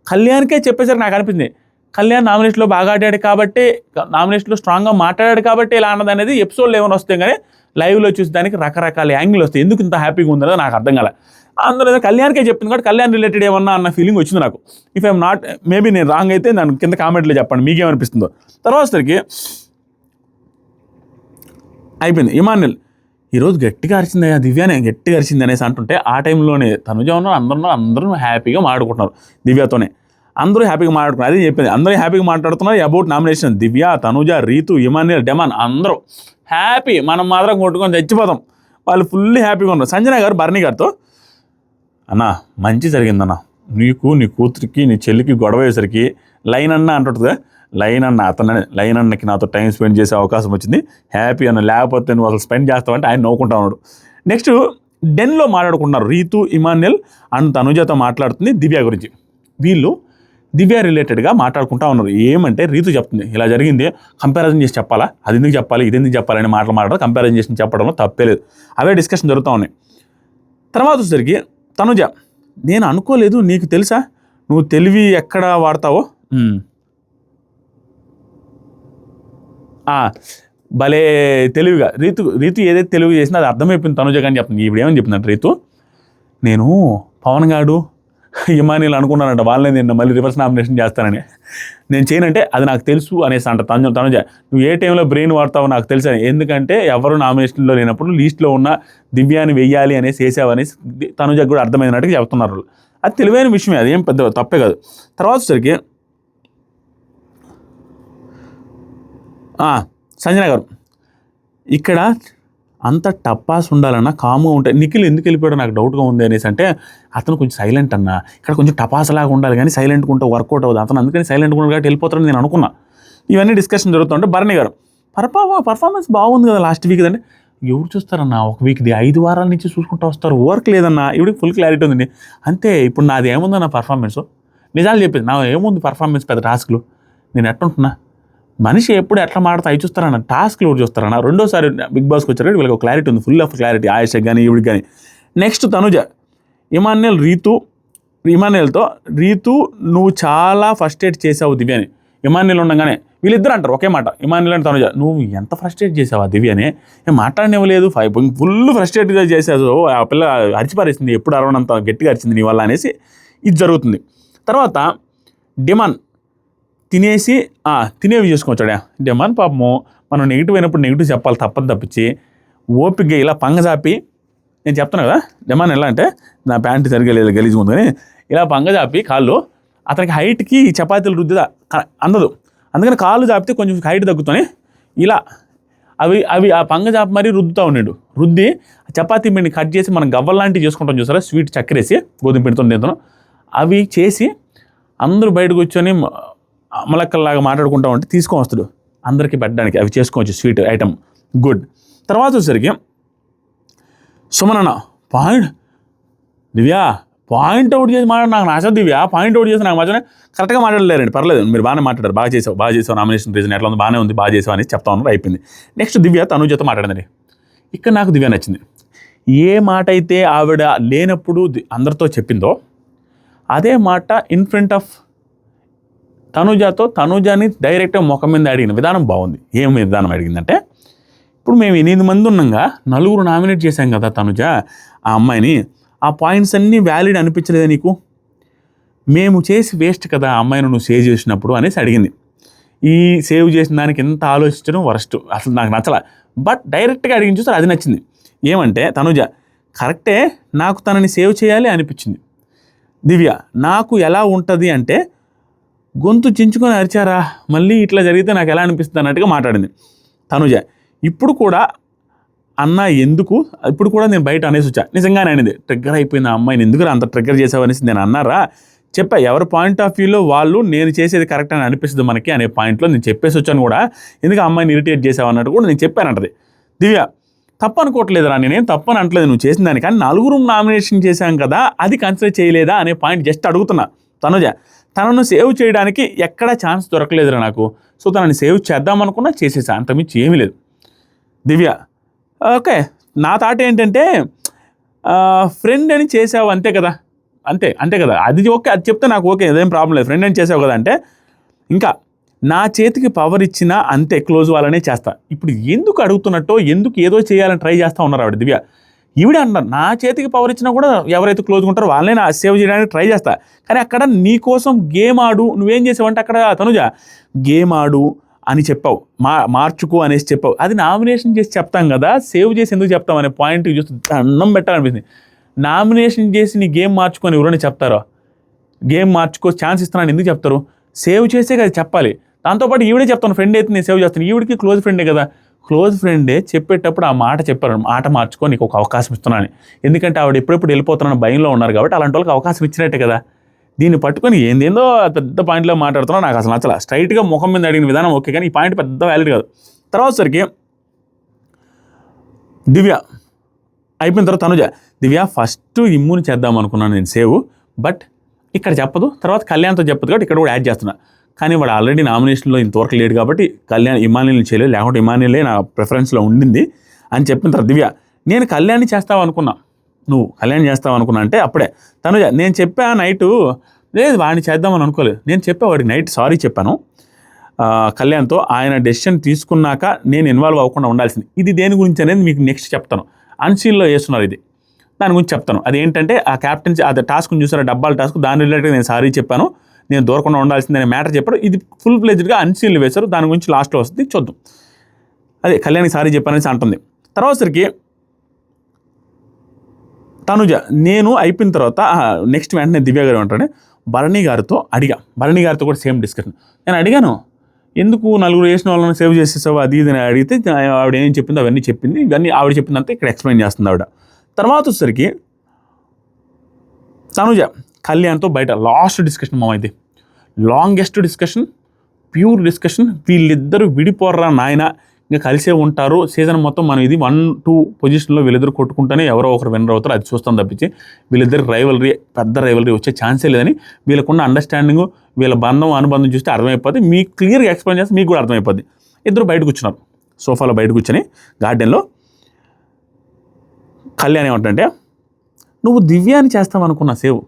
కళ్యాణ్కే చెప్పేసరికి నాకు అనిపించింది కళ్యాణ్ నామినేషన్లో బాగా ఆడాడు కాబట్టి, నామినేషన్లో స్ట్రాంగ్గా మాట్లాడాడు కాబట్టి ఇలా అన్నది అనేది ఎపిసోడ్లో ఏమైనా వస్తాయి, కానీ లైవ్లో చూసి దానికి రకరకాల యాంగిల్ వస్తాయి. ఎందుకు ఇంత హ్యాపీగా ఉందనేది నాకు అర్థం కాలే. అందులో కళ్యాణ్కే చెప్పింది కాబట్టి కళ్యాణ్ రిలేటెడ్ ఏమన్నా అన్న ఫీలింగ్ వచ్చింది నాకు. ఇఫ్ ఐఎమ్ నాట్, మేబీ నేను రాంగ్ అయితే దాని కింద కామెంట్లో చెప్పండి మీకేమనిపిస్తుందో. తర్వాత సరికి అయిపోయింది. ఇమాన్యుల్ ఈరోజు గట్టిగా అరిచిందయ్యా, దివ్యానే గట్టిగా అరిచింది అనేసి అంటుంటే ఆ టైంలోనే తనుజ ఉన్నారు, అందరూ హ్యాపీగా మాట్లాడుకుంటున్నారు దివ్యతోనే. అందరూ హ్యాపీగా మాట్లాడుకున్నారు. అదే చెప్పింది, అందరూ హ్యాపీగా మాట్లాడుతున్నారు about nomination. Divya, Tanuja, Ritu, Emmanuel, Demon అందరూ హ్యాపీ. మనం మాత్రం కొట్టుకొని చచ్చిపోతాం. వాళ్ళు ఫుల్ హ్యాపీగా ఉన్నారు. సంజన గారు భరణి గారితో, అన్న మంచి జరిగిందన్న, నీకు నీ కూతురికి నీ చెల్లికి గొడవ అయ్యేసరికి లైన్ అన్న అంటుంటుందా, లైన్ అన్నకి నాతో టైం స్పెండ్ చేసే అవకాశం వచ్చింది, హ్యాపీ అన్న, లేకపోతే నువ్వు అసలు స్పెండ్ చేస్తావంటే ఆయన నవ్వుకుంటా ఉన్నాడు. నెక్స్ట్ డెన్లో మాట్లాడుకుంటున్నారు రీతు, ఇమాన్యుయల్ అండ్ తనుజతో మాట్లాడుతుంది దివ్య గురించి. వీళ్ళు దివ్య రిలేటెడ్గా మాట్లాడుకుంటా ఉన్నారు. ఏమంటే రీతు చెప్తుంది ఇలా జరిగింది, కంపారిజన్ చేసి చెప్పాలా, అది ఎందుకు చెప్పాలి, ఇది ఎందుకు చెప్పాలి అని మాట్లాడారు. కంపారిజన్ చేసి చెప్పడంలో తప్పే లేదు. అవే డిస్కషన్ జరుగుతూ ఉన్నాయి. తర్వాత వచ్చేసరికి తనుజ, నేను అనుకోలేదు, నీకు తెలుసా నువ్వు తెలివి ఎక్కడ వాడతావో, భలే తెలివిగా రీతు ఏదైతే తెలివి చేసినా అది అర్థమైపోయింది తనుజ కానీ చెప్తుంది. ఇప్పుడు ఏమని చెప్పిందంటే రీతు, నేను పవన్ గారు ఇమాన్యుయల్ అనుకున్నానంట, వాళ్ళని నేను మళ్ళీ రివర్స్ నామినేషన్ చేస్తానని, నేను చేయనంటే అది నాకు తెలుసు అనేసి అంట తనుజ. నువ్వు ఏ టైంలో బ్రెయిన్ వాడతావో నాకు తెలుసు అని, ఎందుకంటే ఎవరు నామినేషన్లో లేనప్పుడు లీస్ట్లో ఉన్న దివ్యాన్ని వెయ్యాలి అనేసి వేసావనేసి తనుజకు కూడా అర్థమైనట్టుగా చెప్తున్నారు. అది తెలివైన విషయమే, అది ఏం పెద్ద తప్పే కాదు. తర్వాత వచ్చేసరికి సంజన గారు, ఇక్కడ అంత టప్పాస్ ఉండాలన్నా కామ్గా ఉంటాయి, నిఖిల్ ఎందుకు వెళ్ళిపోయాడో నాకు డౌట్గా ఉంది అనేసి అంటే, అతను కొంచెం సైలెంట్ అన్న, ఇక్కడ కొంచెం టపాసలాగా ఉండాలి కానీ సైలెంట్గా ఉంటే వర్కౌట్ అవ్వదు, అతను అందుకని సైలెంట్గా ఉండాలి కాబట్టి వెళ్ళిపోతాడని నేను అనుకున్నా. ఇవన్నీ డిస్కషన్ జరుగుతుంటే భరణి గారు, పర్ఫార్మెన్స్ బాగుంది కదా లాస్ట్ వీక్ అంటే, ఎవరు చూస్తారన్నా ఒక వీక్ది 5 వారాల నుంచి చూసుకుంటూ వస్తారు, వర్క్ లేదన్నా, ఇవిడికి ఫుల్ క్లారిటీ ఉందండి. అంతే, ఇప్పుడు నాది ఏముందన్న పర్ఫార్మెన్స్, నిజాలు చెప్పేది నా ఏముంది పర్ఫార్మెన్స్, పెద్ద టాస్క్లు నేను ఎట్టుంటున్నా, మనిషి ఎప్పుడు ఎట్లా మాడతా అవి చూస్తారన్న, టాస్క్లు ఎవరు చూస్తారన్న. రెండోసారి బిగ్ బాస్కి వచ్చారు, వీళ్ళకి ఒక క్లారిటీ ఉంది, ఫుల్ ఆఫ్ క్లారిటీ, ఆయేషకి కానీ ఈవిడికి కానీ. నెక్స్ట్ తనుజ, ఇమాన్యుయల్తో రీతు నువ్వు చాలా ఫ్రస్ట్రేట్ చేసావు దివ్యని. ఇమాన్యుయల్ ఉండగానే వీళ్ళిద్దరు అంటారు ఒకే మాట, ఇమాన్యుయల్ అండ్ తనుజ, నువ్వు ఎంత ఫ్రస్ట్రేట్ చేసావు దివ్యని, ఏం మాట్లాడనివ్వలేదు, ఫుల్ ఫ్రస్ట్రేట్గా చేసావు, ఆ పిల్ల అరిచిపారేసింది, ఎప్పుడు అరవనంత గట్టిగా అరిచింది నీ వల్ల అనేసి ఇది జరుగుతుంది. తర్వాత డిమాన్ తినేవి చేసుకొచ్చాడా డెమాన్, పాపము మనం నెగిటివ్ అయినప్పుడు నెగిటివ్ చెప్పాలి తప్పించి ఓపికగా ఇలా పంగజాపి, నేను చెప్తాను కదా డెమాన్ ఎలా అంటే, నా ప్యాంటు సరిగ్గా లేదు గలీజ్గా ఉంది కానీ ఇలా పంగజాపి కాళ్ళు, అతనికి హైట్కి చపాతీలు రుద్దిదా అందదు, అందుకని కాళ్ళు చాపితే కొంచెం హైట్ తగ్గుతాయి, ఇలా అవి ఆ పంగజాపి మరి రుద్దుతూ ఉన్నాడు. రుద్ది చపాతీ పిండిని కట్ చేసి మనం గవ్వల్ లాంటివి చేసుకుంటాం చూసారా, స్వీట్ చక్కెరేసి గోధుమ పిండితో తింటాను, అవి చేసి అందరూ బయటకు కూర్చొని మలక్కల్లాగా మాట్లాడుకుంటా ఉంటే తీసుకొని వస్తాడు అందరికీ పెట్టడానికి, అవి చేసుకోవచ్చు స్వీట్ ఐటమ్, గుడ్. తర్వాత వచ్చేసరికి సుమనన్న దివ్య పాయింట్ అవుట్ చేసి నాకు నచ్చదు, దివ్య పాయింట్ అవుట్ చేసి నాకు మధ్యనే కరెక్ట్గా మాట్లాడలేరండి, పర్లేదు మీరు బాగానే మాట్లాడారు, బాగా చేసావు నామినేషన్ రీజన్ ఎట్లా ఉంది, బాగానే ఉంది, బాగా చేసావు అని చెప్తా ఉన్నారు, అయిపోయింది. నెక్స్ట్ దివ్య తనుజతో మాట్లాడిందండి. ఇక్కడ నాకు దివ్య నచ్చింది. ఏ మాట అయితే ఆవిడ లేనప్పుడు అందరితో చెప్పిందో అదే మాట ఇన్ ఫ్రంట్ ఆఫ్ తనుజని డైరెక్ట్గా ముఖం మీద అడిగిన విధానం బాగుంది. ఏం విధానం అడిగిందంటే, ఇప్పుడు మేము 8 మంది ఉన్నాగా 4 నామినేట్ చేశాం కదా తనుజ ఆ అమ్మాయిని, ఆ పాయింట్స్ అన్నీ వ్యాలిడ్ అనిపించలేదా నీకు, మేము చేసి వేస్ట్ కదా ఆ అమ్మాయిని నువ్వు సేవ్ చేసినప్పుడు అనేసి అడిగింది. ఈ సేవ్ చేసిన దానికి ఎంత ఆలోచించడం వరస్ట్, అసలు నాకు నచ్చల. బట్ డైరెక్ట్గా అడిగిన చూస్తారు అది నచ్చింది. ఏమంటే తనుజ కరెక్టే, నాకు తనని సేవ్ చేయాలి అనిపించింది. దివ్య నాకు ఎలా ఉంటుంది అంటే, గొంతు చించుకొని అరిచారా మళ్ళీ ఇట్లా జరిగితే నాకు ఎలా అనిపిస్తుంది అన్నట్టుగా మాట్లాడింది తనుజ. ఇప్పుడు కూడా అన్న ఎందుకు, ఇప్పుడు కూడా నేను బయట అనేసి వచ్చా, నిజంగానే అనేది ట్రిగ్గర్ అయిపోయింది ఆ అమ్మాయిని, ఎందుకు అంత ట్రిగ్గర్ చేసావనేసి నేను అన్నారా, చెప్పా ఎవరి పాయింట్ ఆఫ్ వ్యూలో వాళ్ళు నేను చేసేది కరెక్ట్ అని అనిపిస్తుంది మనకి అనే పాయింట్లో నేను చెప్పేసి వచ్చాను కూడా, ఎందుకు ఆ అమ్మాయిని ఇరిటేట్ చేసావు అన్నట్టు కూడా నేను చెప్పానంటది. దివ్య తప్పు అనుకోవట్లేదురా, నేనేం తప్పు అని అంటలేదు నువ్వు చేసిన దాన్ని, కానీ 4 నామినేషన్ చేశాం కదా అది కన్సిడర్ చేయలేదా అనే పాయింట్ జస్ట్ అడుగుతున్నా. తనుజ తనను సేవ్ చేయడానికి ఎక్కడా ఛాన్స్ దొరకలేదురా నాకు, సో తనని సేవ్ చేద్దామనుకున్నా చేసేసా, అంతమించి ఏమీ లేదు. దివ్య ఓకే, నా థాట్ ఏంటంటే ఫ్రెండ్ అని చేసావు అంతే కదా, అంతే కదా, అది ఓకే, అది చెప్తే నాకు ఓకే, అదేం ప్రాబ్లం లేదు, ఫ్రెండ్ అని చేసావు కదా అంటే, ఇంకా నా చేతికి పవర్ ఇచ్చినా అంతే క్లోజ్ వాళ్ళనే చేస్తా. ఇప్పుడు ఎందుకు అడుగుతున్నట్టో, ఎందుకు ఏదో చేయాలని ట్రై చేస్తూ ఉన్నారు ఆవిడ దివ్య. ఈవిడ అన్నారు నా చేతికి పవర్ ఇచ్చినా కూడా ఎవరైతే క్లోజ్గా ఉంటారో వాళ్ళనే నా సేవ్ చేయడానికి ట్రై చేస్తా, కానీ అక్కడ నీ కోసం గేమ్ ఆడు, నువ్వేం చేసావంటే అక్కడ తనుజ గేమ్ ఆడు అని చెప్పావు, మార్చుకో అనేసి చెప్పావు, అది నామినేషన్ చేసి చెప్తాం కదా, సేవ్ చేసి ఎందుకు చెప్తాం అనే పాయింట్కి చూస్తే అన్నం పెట్టాలనిపిస్తుంది. నామినేషన్ చేసి నీ గేమ్ మార్చుకొని ఎవరైనా చెప్తారో, గేమ్ మార్చుకో ఛాన్స్ ఇస్తున్నాను ఎందుకు చెప్తారు? సేవ్ చేసే కదా చెప్పాలి. దాంతోపాటు ఈవిడే చెప్తాను ఫ్రెండ్ అయితే నేను సేవ్ చేస్తాను, ఈవిడికి క్లోజ్ ఫ్రెండే కదా. క్లోజ్ ఫ్రెండే చెప్పేటప్పుడు ఆ మాట చెప్పారు, మాట మార్చుకో నీకు ఒక అవకాశం ఇస్తున్నాను. ఎందుకంటే ఆవిడ ఎప్పుడెప్పుడు వెళ్ళిపోతున్నాను భయంలో ఉన్నారు కాబట్టి అలాంటి వాళ్ళకి అవకాశం ఇచ్చినట్టే కదా. దీన్ని పట్టుకొని ఏందేందో పెద్ద పాయింట్లో మాట్లాడుతున్నా, నాకు అసలు నచ్చల. స్ట్రైట్గా ముఖం మీద అడిగిన విధానం ఓకే, కానీ ఈ పాయింట్ పెద్ద వ్యాలిడ్ కాదు. తర్వాత సరికి దివ్య అయిపోయిన తర్వాత తనుజ, దివ్య ఫస్ట్ ఇమ్ముని చేద్దాం అనుకున్నాను నేను సేవ్, బట్ ఇక్కడ చెప్పదు, తర్వాత కళ్యాణ్తో చెప్పదు కాబట్టి ఇక్కడ కూడా యాడ్ చేస్తున్నా. కానీ వాడు ఆల్రెడీ నామినేషన్లో ఇంతవరకు లేడు కాబట్టి కళ్యాణ్ ఇమానియల్ని చేయలేదు, లేకుంటే ఇమానియలే నా ప్రిఫరెన్స్లో ఉండింది అని చెప్పిన తర్వాత దివ్య, నేను కళ్యాణ్ని చేస్తావు అనుకున్నా, నువ్వు కళ్యాణ్ చేస్తావు అనుకున్నా అంటే అప్పుడే తనుజ, నేను చెప్పా నైటు, లేదు వాడిని చేద్దామని అనుకోలేదు, నేను చెప్పా వాడికి నైట్ సారీ చెప్పాను కళ్యాణ్తో, ఆయన డెసిషన్ తీసుకున్నాక నేను ఇన్వాల్వ్ అవ్వకుండా ఉండాల్సింది. ఇది దేని గురించి అనేది మీకు నెక్స్ట్ చెప్తాను. అన్సీన్లో చేస్తున్నారు ఇది, దాని గురించి చెప్తాను. అది ఏంటంటే ఆ క్యాప్టెన్సీ అది టాస్క్ని చూసారా, డబ్బాల టాస్క్, దాని రిలేటెడ్ నేను సారీ చెప్పాను, నేను దూరకుండా ఉండాల్సింది అనే మ్యాటర్ చెప్పాడు. ఇది ఫుల్ ఫ్లెజ్డ్గా అన్సీన్లు వేశారు, దాని గురించి లాస్ట్లో వస్తుంది చూద్దాం. అదే కళ్యాణ్కి సారీ చెప్పానని అంటుంది. తర్వాత సరికి తనుజ, నేను అయిపోయిన తర్వాత నెక్స్ట్ వెంటనే దివ్య గారు అంటానే భరణి గారితో అడిగా, భరణి గారితో కూడా సేమ్ డిస్కషన్ నేను అడిగాను, ఎందుకు నలుగురు వేసిన వాళ్ళని సేవ్ చేసేసావు అది ఇది అని అడిగితే ఆవిడ ఏం చెప్పిందో అవన్నీ చెప్పింది, ఇవన్నీ ఆవిడ చెప్పిందంతా ఇక్కడ ఎక్స్ప్లెయిన్ చేస్తుంది ఆవిడ. తర్వాత వచ్చేసరికి తనుజ కళ్యాణ్తో బయట లాస్ట్ డిస్కషన్ ఇది లాంగెస్ట్ డిస్కషన్, ప్యూర్ డిస్కషన్, వీళ్ళిద్దరూ విడిపోర్రా నాయన, ఇంకా కలిసే ఉంటారు సీజన్ మొత్తం, మనం ఇది 1-2 పొజిషన్లో వీళ్ళిద్దరు కొట్టుకుంటేనే ఎవరో ఒకరు విన్నర్ అవుతారు, అది చూస్తాం తప్పించి వీళ్ళిద్దరు రైవలరీ పెద్ద రైవలరీ వచ్చే ఛాన్సే లేదని వీళ్ళకున్న అండర్స్టాండింగ్, వీళ్ళ అనుబంధం చూస్తే అర్థమైపోద్ది, మీకు క్లియర్గా ఎక్స్ప్లెయిన్ చేస్తే మీకు కూడా అర్థమైపోద్ది. ఇద్దరు బయట కూర్చున్నారు, సోఫాలో బయట కూర్చొని గార్డెన్లో. కళ్యాణ్ ఏమంటే, నువ్వు దివ్యాని చేస్తావనుకున్నా సేవ్,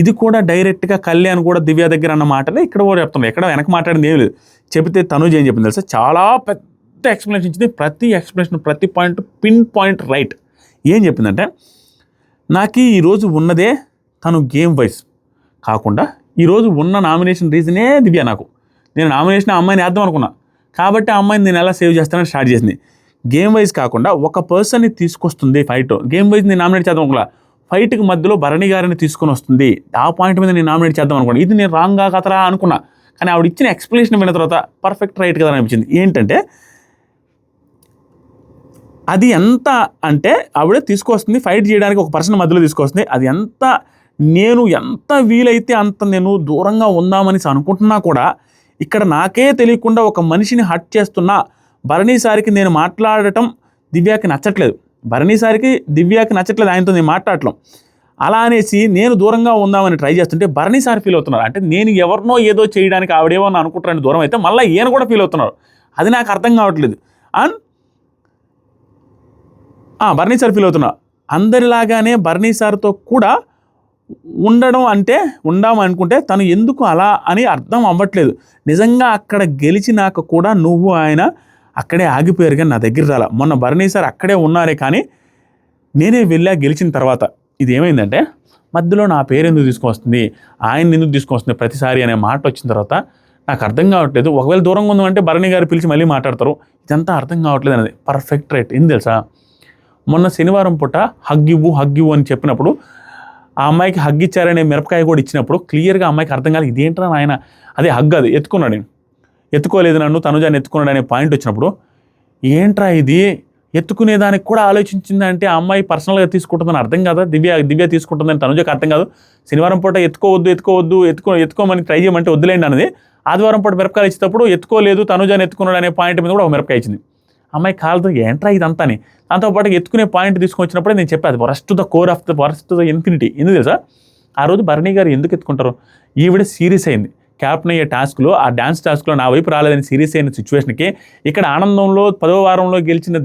ఇది కూడా డైరెక్ట్గా కళ్యాణ్ కూడా దివ్య దగ్గర అన్న మాటలే ఇక్కడ కూడా చెప్తున్నావు, ఎక్కడ వెనక మాట్లాడింది ఏం లేదు. చెబితే తనుజ ఏం చెప్పింది తెలుసా, చాలా పెద్ద ఎక్స్ప్లెనేషన్ ఇచ్చింది, ప్రతి ఎక్స్ప్లెనేషన్ ప్రతి పాయింట్ పిన్ పాయింట్ రైట్. ఏం చెప్పిందంటే, నాకు ఈరోజు ఉన్నదే తను గేమ్ వైజ్ కాకుండా ఈరోజు ఉన్న నామినేషన్ రీజనే దివ్య. నేను నామినేషన్ ఆ అమ్మాయిని వేద్దాం అనుకున్నా కాబట్టి ఆ అమ్మాయిని నేను ఎలా సేవ్ చేస్తానని స్టార్ట్ చేసింది. గేమ్ వైజ్ కాకుండా ఒక పర్సన్ని తీసుకొస్తుంది ఫైట్, గేమ్ వైజ్ నేను నామినేట్ చేద్దాం అనుకున్నా, ఫైట్కి మధ్యలో భరణి గారిని తీసుకొని వస్తుంది, ఆ పాయింట్ మీద నేను నామినేట్ చేద్దాం అనుకున్నాను. ఇది నేను రాంగ్గా కథరా అనుకున్నా, కానీ ఆవిడ ఇచ్చిన ఎక్స్ప్లెనేషన్ విన్న తర్వాత పర్ఫెక్ట్ రైట్ కదా అనిపించింది. ఏంటంటే అది ఎంత అంటే ఆవిడ తీసుకొస్తుంది ఫైట్ చేయడానికి, ఒక పర్సన్ మధ్యలో తీసుకొస్తుంది, అది ఎంత నేను ఎంత వీలైతే అంత నేను దూరంగా ఉందామని అనుకుంటున్నా కూడా ఇక్కడ నాకే తెలియకుండా ఒక మనిషిని హట్ చేస్తున్నా, భరణీసారికి నేను మాట్లాడటం దివ్యాకి నచ్చట్లేదు, భరణీసారికి దివ్యాకి నచ్చట్లేదు, ఆయనతో నేను మాట్లాడటం, అలా అనేసి నేను దూరంగా ఉందామని ట్రై చేస్తుంటే భరణీసారి ఫీల్ అవుతున్నారు. అంటే నేను ఎవరినో ఏదో చేయడానికి ఆవిడేమో అనుకుంటారని దూరం అయితే మళ్ళీ ఈయన కూడా ఫీల్ అవుతున్నారు, అది నాకు అర్థం కావట్లేదు. అండ్ భరణీసారి ఫీల్ అవుతున్నా, అందరిలాగానే భరణీసార్తో కూడా ఉండడం అంటే ఉండాము అనుకుంటే తను ఎందుకు అలా అని అర్థం అవ్వట్లేదు. నిజంగా అక్కడ గెలిచినాక కూడా నువ్వు ఆయన అక్కడే ఆగిపోయారు కానీ నా దగ్గర రాలా. మొన్న భరణీసార్ అక్కడే ఉన్నారే కానీ నేనే వెళ్ళా గెలిచిన తర్వాత. ఇది ఏమైందంటే మధ్యలో నా పేరు ఎందుకు తీసుకొస్తుంది, ఆయన ఎందుకు తీసుకొస్తుంది ప్రతిసారి అనే మాట వచ్చిన తర్వాత నాకు అర్థం కావట్లేదు. ఒకవేళ దూరంగా ఉందామంటే భరణి గారు పిలిచి మళ్ళీ మాట్లాడతారు, ఇదంతా అర్థం కావట్లేదు అనేది పర్ఫెక్ట్ రైట్. ఏం తెలుసా, మొన్న శనివారం పూట హగ్ ఇవ్వు అని చెప్పినప్పుడు ఆ అమ్మాయికి హగ్ ఇచ్చారనే మిరపకాయ కూడా ఇచ్చినప్పుడు క్లియర్గా అమ్మాయికి అర్థం కాదు, ఇదేంట్రా ఆయన అదే హగ్, అది ఎత్తుకున్నాడు, నేను ఎత్తుకోలేదు నన్ను తనుజాని ఎత్తుకున్నాడు అనే పాయింట్ వచ్చినప్పుడు ఏంట్రా ఇది ఎత్తుకునేదానికి కూడా ఆలోచించిందంటే ఆ అమ్మాయి పర్సనల్గా తీసుకుంటుందని అర్థం కాదా, దివ్య తీసుకుంటుందని తనుజకి అర్థం కాదు. శనివారం పూట ఎత్తుకోమని ట్రై చేయమంటే వద్దులేండి అన్నది, ఆదివారం పూట మిరపకాయలు ఇచ్చేటప్పుడు ఎత్తుకోలేదు తనుజాని ఎత్తుకున్నాడు అనే పాయింట్ మీద కూడా ఒక మిరపకాయ ఇచ్చింది. అమ్మాయి కాలుతో ఏంట్రా ఇదంతా అని. దాంతోపాటు ఎత్తుకునే పాయింట్ తీసుకొచ్చినప్పుడే నేను చెప్పాను worst the core of the worst the infinity. ఎందుకు తెలుసా, ఆ రోజు భరణి గారు ఎందుకు ఎత్తుకుంటారు, ఈవిడ సీరియస్ అయింది క్యాప్టెన్ అయ్యే టాస్క్లో, ఆ డ్యాన్స్ టాస్క్లో నా వైపు రాలేదని సీరియస్ అయిన సిచ్యువేషన్కి ఇక్కడ ఆనందంలో 10వ వారంలో గెలిచిన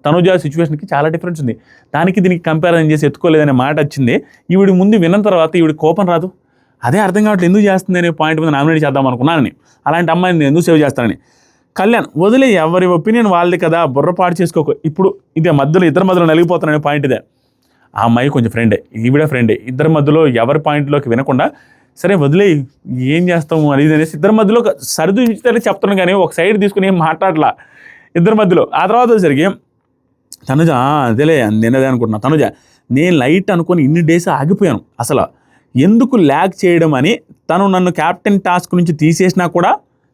తనుజ సిచ్యువేషన్కి చాలా డిఫరెన్స్ ఉంది. దానికి దీనికి కంపారిజన్ చేసి ఎత్తుకోలేదనే మాట వచ్చింది. ఈవిడి ముందు విన్న తర్వాత ఈవిడి కోపం రాదు, అదే అర్థం కావట్లేదు ఎందుకు చేస్తుంది అనే పాయింట్ మీద నామినేట్ చేద్దాం అనుకున్నానని. అలాంటి అమ్మాయిని నేను ఎందుకు సేవ్ చేస్తానని. కళ్యాణ్ వదిలే, ఎవరి ఒపీనియన్ వాళ్ళది కదా, బుర్రపాటు చేసుకోక. ఇప్పుడు ఇదే మధ్యలో ఇద్దరి మధ్యలో నలిగిపోతాననే పాయింట్ ఇదే. ఆ అమ్మాయి కొంచెం ఫ్రెండే, ఈవిడ ఫ్రెండే, ఇద్దరి మధ్యలో ఎవరి పాయింట్లోకి వినకుండా సరే వదిలే ఏం చేస్తాము అనేది అనేసి ఇద్దరి మధ్యలో సరిదించితే చెప్తున్నాను కానీ ఒక సైడ్ తీసుకుని ఏం మాట్లాడలా ఇద్దరి మధ్యలో. ఆ తర్వాత జరిగి తనుజ అదేలే నేనదే అనుకుంటున్నా, తనుజ నేను లైట్ అనుకొని ఇన్ని డేస్ ఆగిపోయాను, అసలు ఎందుకు ల్యాగ్ చేయడం అని తను నన్ను క్యాప్టెన్ టాస్క్ నుంచి తీసేసినా కూడా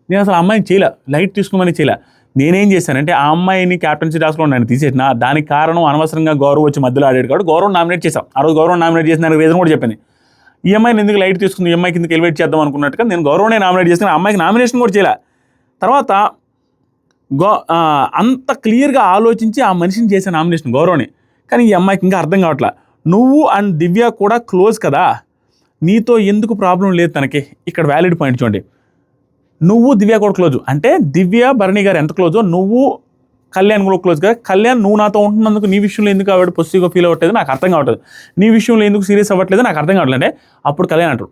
నేను అసలు అమ్మాయిని చేయలే, లైట్ తీసుకోమని చేయలే. నేనేం చేశానంటే ఆ అమ్మాయిని క్యాప్టెన్సీ టాస్క్లో నన్ను తీసేసిన, దానికి కారణం అనవసరంగా గౌరవ్ వచ్చి మధ్యలో ఆడాడు కాబట్టి గౌరవ్ నామినేట్ చేశాం. ఆ రోజు గౌరవ్ నామినేట్ చేసిన దానికి రీజన్ కూడా చెప్పింది. ఈ అమ్మాయిని ఎందుకు లైట్ తీసుకుంది, ఈ అమ్మాయికి ఎందుకు ఎలివేట్ చేద్దాం అనుకున్నట్టుగా నేను గౌరవనే నామినేట్ చేసిన, ఆ అమ్మాయికి నామినేషన్ కూడా చేయలే. తర్వాత అంత క్లియర్గా ఆలోచించి ఆ మనిషిని చేసే నామినేషన్ గౌరవని. కానీ ఈ అమ్మాయికి ఇంకా అర్థం కావట్లా. నువ్వు అండ్ దివ్య కూడా క్లోజ్ కదా, నీతో ఎందుకు ప్రాబ్లం లేదు తనకి. ఇక్కడ వ్యాలిడ్ పాయింట్ చూడండి, నువ్వు దివ్య కూడా క్లోజ్ అంటే దివ్య భరణి గారు ఎంత క్లోజో నువ్వు కళ్యాణ్ కూడా క్లోజ్ కదా. కళ్యాణ్ నువ్వు నాతో ఉంటున్నందుకు నీ విషయంలో ఎందుకు ఆవిడ పొసిటివ్గా ఫీల్ అవ్వట్లేదు నాకు అర్థం కావట్లేదు, నీ విషయంలో ఎందుకు సీరియస్ అవ్వట్లేదు నాకు అర్థం కావట్లేదు అంటే అప్పుడు కళ్యాణ్ అంటారు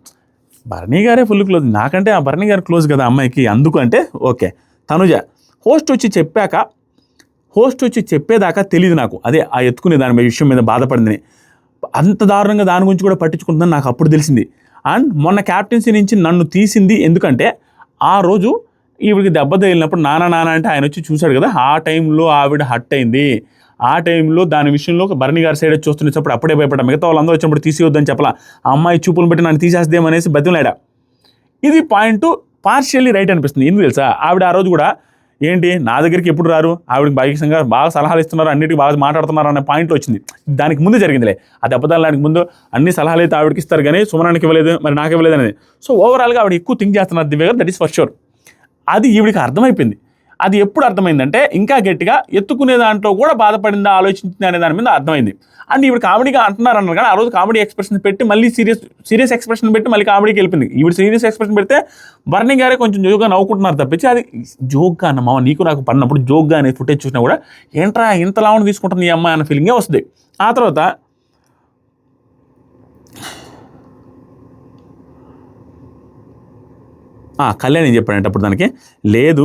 భరణి గారే ఫుల్ క్లోజ్, నాకంటే ఆ భరణి గారు క్లోజ్ కదా అమ్మాయికి అందుకు. అంటే ఓకే. తనుజ హోస్ట్ వచ్చి చెప్పేదాకా తెలియదు నాకు, అదే ఆ ఎత్తుకునే దాని విషయం మీద బాధపడిందని, అంత దారుణంగా దాని గురించి కూడా పట్టించుకుంటుందని నాకు అప్పుడు తెలిసింది. అండ్ మొన్న క్యాప్టెన్సీ నుంచి నన్ను తీసింది ఎందుకంటే ఆ రోజు ఈవిడికి దెబ్బ తగిలినప్పుడు నాన్న అంటే ఆయన వచ్చి చూశాడు కదా, ఆ టైంలో ఆవిడ హట్ అయింది. ఆ టైంలో దాని విషయంలో భరణి గారి సైడ్ చూస్తున్నప్పుడు అప్పుడే భయపడ్డా, మిగతా వాళ్ళందరూ వచ్చినప్పుడు తీసేయొద్దని చెప్పలా, ఆ అమ్మాయి చూపులు బట్టి నన్ను తీసేద్దామనేసి బతిమలాడా. ఇది పాయింట్ పార్షియల్లీ రైట్ అనిపిస్తుంది. ఎందుకు తెలుసా, ఆవిడ ఆ రోజు కూడా ఏంటి నా దగ్గరికి ఎప్పుడు రారు, ఆవిడకి భాగ్యంగా బాగా సలహాలు ఇస్తున్నారు, అన్నిటికీ బాగా మాట్లాడుతున్నారు అనే పాయింట్ వచ్చింది. దానికి ముందు జరిగిందిలే, ఆ దెబ్బతలడానికి ముందు అన్ని సలహాలు అయితే ఆవిడకి ఇస్తారు కానీ సుమనానికి ఇవ్వలేదు, మరి నాకు ఇవ్వలేదు అనేది. సో ఓవరాల్గా ఆవిడ ఎక్కువ థింక్ చేస్తున్నారు దివ్య గారు, దట్ ఈస్ ఫర్ షూర్. అది ఈవిడికి అర్థమైపోయింది. అది ఎప్పుడు అర్థమైందంటే ఇంకా గట్టిగా ఎత్తుకునే దాంట్లో కూడా బాధపడిందా ఆలోచించింది అనే దాని మీద అర్థమైంది. అండ్ ఈవిడ కామెడీగా అంటున్నారు కానీ ఆ రోజు కామెడీ ఎక్స్ప్రెషన్ పెట్టి మళ్ళీ సీరియస్ ఎక్స్ప్రెషన్ పెట్టి మళ్ళీ కామెడీకి వెళ్ళింది. ఈవిడ సీరియస్ ఎక్స్ప్రెషన్ పెడితే భరణి గారే కొంచెం జోక్గా నవ్వుకుంటున్నారు తప్పించి అది జోక్గా అన్న మామ నీకు నాకు పడినప్పుడు జోక్గా అనే ఫుటేజ్ చూసినా కూడా ఏంట్రా ఇంత లావును తీసుకుంటుంది ఈ అమ్మాయి అన్న ఫీలింగే వస్తుంది. ఆ తర్వాత కళ్యాణ్ ఏం చెప్పాడంటే అప్పుడు దానికి లేదు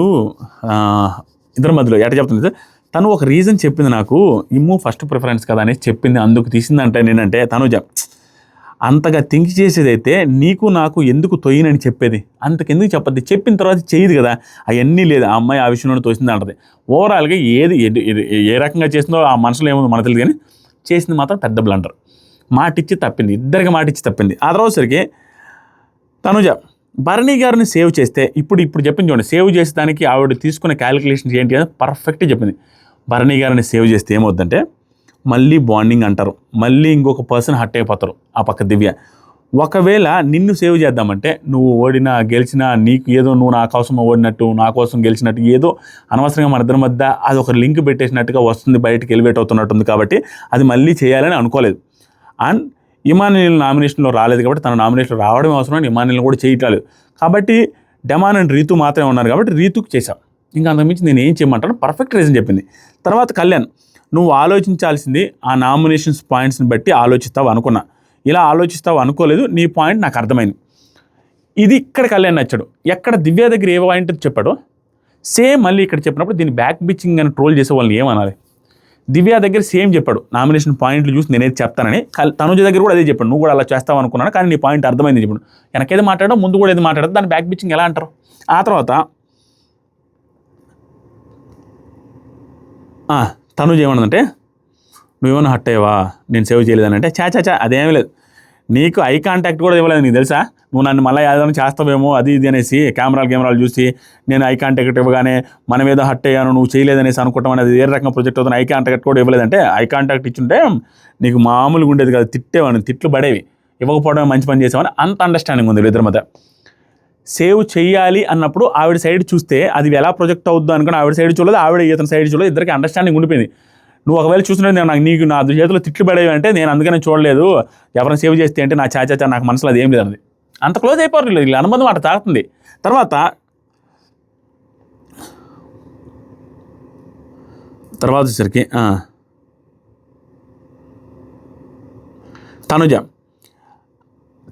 ఇద్దరి మధ్యలో ఎట చెప్తుంది, తను ఒక రీజన్ చెప్పింది నాకు, ఇమ్ము ఫస్ట్ ప్రిఫరెన్స్ కదా అనేసి చెప్పింది, అందుకు తీసిందంటే నేనంటే తనుజ అంతగా థింక్ చేసేదైతే నీకు నాకు ఎందుకు తొయ్యనని చెప్పేది, అంతకెందుకు చెప్పద్ది, చెప్పిన తర్వాత చేయదు కదా, అవన్నీ లేదు ఆ అమ్మాయి ఆ విషయంలో తోసింది అంటది. ఓవరాల్గా ఏది ఏ రకంగా చేసిందో ఆ మనసులో ఏముందో మనకు తెలియదు కానీ చేసింది మాత్రం పెద్ద బ్లండర్. మాటిచ్చి తప్పింది, ఇద్దరికి మాటిచ్చి తప్పింది. ఆ రోజుసరికి తనుజ భరణి గారిని సేవ్ చేస్తే ఇప్పుడు చెప్పింది చూడండి, సేవ్ చేసేదానికి ఆవిడ తీసుకునే క్యాలిక్యులేషన్స్ ఏంటి అని పర్ఫెక్ట్గా చెప్పింది. భరణి గారిని సేవ్ చేస్తే ఏమవుద్దంటే మళ్ళీ బాండింగ్ అంటారు, మళ్ళీ ఇంకొక పర్సన్ హట్ అయిపోతారు ఆ పక్క దివ్య. ఒకవేళ నిన్ను సేవ్ చేద్దామంటే నువ్వు ఓడినా గెలిచినా నీకు ఏదో నువ్వు నా కోసం ఓడినట్టు నా కోసం గెలిచినట్టు ఏదో అనవసరంగా మన ఇద్దరి మధ్య అది ఒక లింక్ పెట్టేసినట్టుగా వస్తుంది, బయటకు ఎలివేట్ అవుతున్నట్టుంది. కాబట్టి అది మళ్ళీ చేయాలని అనుకోలేదు. అండ్ ఇమానుయేల్ నామినేషన్లో రాలేదు కాబట్టి తన నామినేషన్లో రావడం అవసరం, ఇమానుయేల్ కూడా చేయట్లేదు కాబట్టి డెమాన్ అండ్ రీతు మాత్రమే ఉన్నారు కాబట్టి రీతుకు చేశాం. ఇంకా అంతకుమించి నేను ఏం చేయమంటాను పర్ఫెక్ట్ రీజన్ చెప్పింది. తర్వాత కళ్యాణ్ నువ్వు ఆలోచించాల్సింది ఆ నామినేషన్స్ పాయింట్స్ని బట్టి ఆలోచిస్తావు అనుకున్నా, ఇలా ఆలోచిస్తావు అనుకోలేదు, నీ పాయింట్ నాకు అర్థమైంది. ఇది ఇక్కడ కళ్యాణ్ నచ్చాడు. ఎక్కడ దివ్య దగ్గర ఏ పాయింట్ చెప్పాడో సేమ్ మళ్ళీ ఇక్కడ చెప్పినప్పుడు దీన్ని బ్యాక్ బిచ్చింగ్ అని ట్రోల్ చేసే వాళ్ళని ఏమనాలి. దివ్య దగ్గర సేమ్ చెప్పాడు, నామినేషన్ పాయింట్లు చూసి నేనేది చెప్తానని. తనుజ దగ్గర కూడా అదే చెప్పాడు, నువ్వు కూడా అలా చేస్తావు అనుకున్నాను కానీ నీ పాయింట్ అర్థమైంది చెప్పాడు. వెనకేది మాట్లాడడం ముందు కూడా ఏది మాట్లాడదు, దాన్ని బ్యాక్ బిచ్చింగ్ ఎలా అంటారు. ఆ తర్వాత తనుజ ఏమన్నదంటే నువ్వేమన్నా హట్ అయ్యావా నేను సేవ్ చేయలేదని అంటే చా అదేమీ లేదు, నీకు ఐ కాంటాక్ట్ కూడా ఇవ్వలేదు, నీకు తెలుసా నువ్వు నన్ను మళ్ళీ ఏదైనా చేస్తావేమో అది ఇది అనేసి కెమెరాలు చూసి నేను ఐ కాంటాక్ట్ ఇవ్వగానే మనం ఏదో హట్ అయ్యాను నువ్వు చేయలేదనేసి అనుకుంటాం అనేది ఏ రకంగా ప్రొజెక్ట్ అవుతుంది. ఐ కాంటాక్ట్ కూడా ఇవ్వలేదంటే ఐ కాంటాక్ట్ ఇచ్చుంటే నీకు మామూలుగా ఉండేది కాదు, తిట్టేవాడిని, తిట్లు పడేవి, ఇవ్వకపోవడం మంచి పని చేసామని అంత అండర్స్టాండింగ్ ఉంది ఇద్దరి మధ్య. సేవ్ చేయాలి అన్నప్పుడు ఆవిడ సైడ్ చూస్తే అది ఎలా ప్రొజెక్ట్ అవుద్దో అనుకుని ఆవిడ సైడ్ చూడలేదు, ఆవిడ ఇతని సైడ్ చూడలేదు, ఇద్దరికి అండర్స్టాండింగ్ ఉండిపోయింది. నువ్వు ఒకవేళ చూసినట్టు నీకు నా చేతిలో తిట్లు పడేవి అంటే నేను అందుకనే చూడలేదు, ఎవరైనా సేవ్ చేస్తే అంటే నా చాచా నాకు మనసులో అది ఏం లేదండి, అంత క్లోజ్ అయిపోరు వీళ్ళు, అనుబంధం అట్లా తాగుతుంది. తర్వాత వచ్చేసరికి తనుజ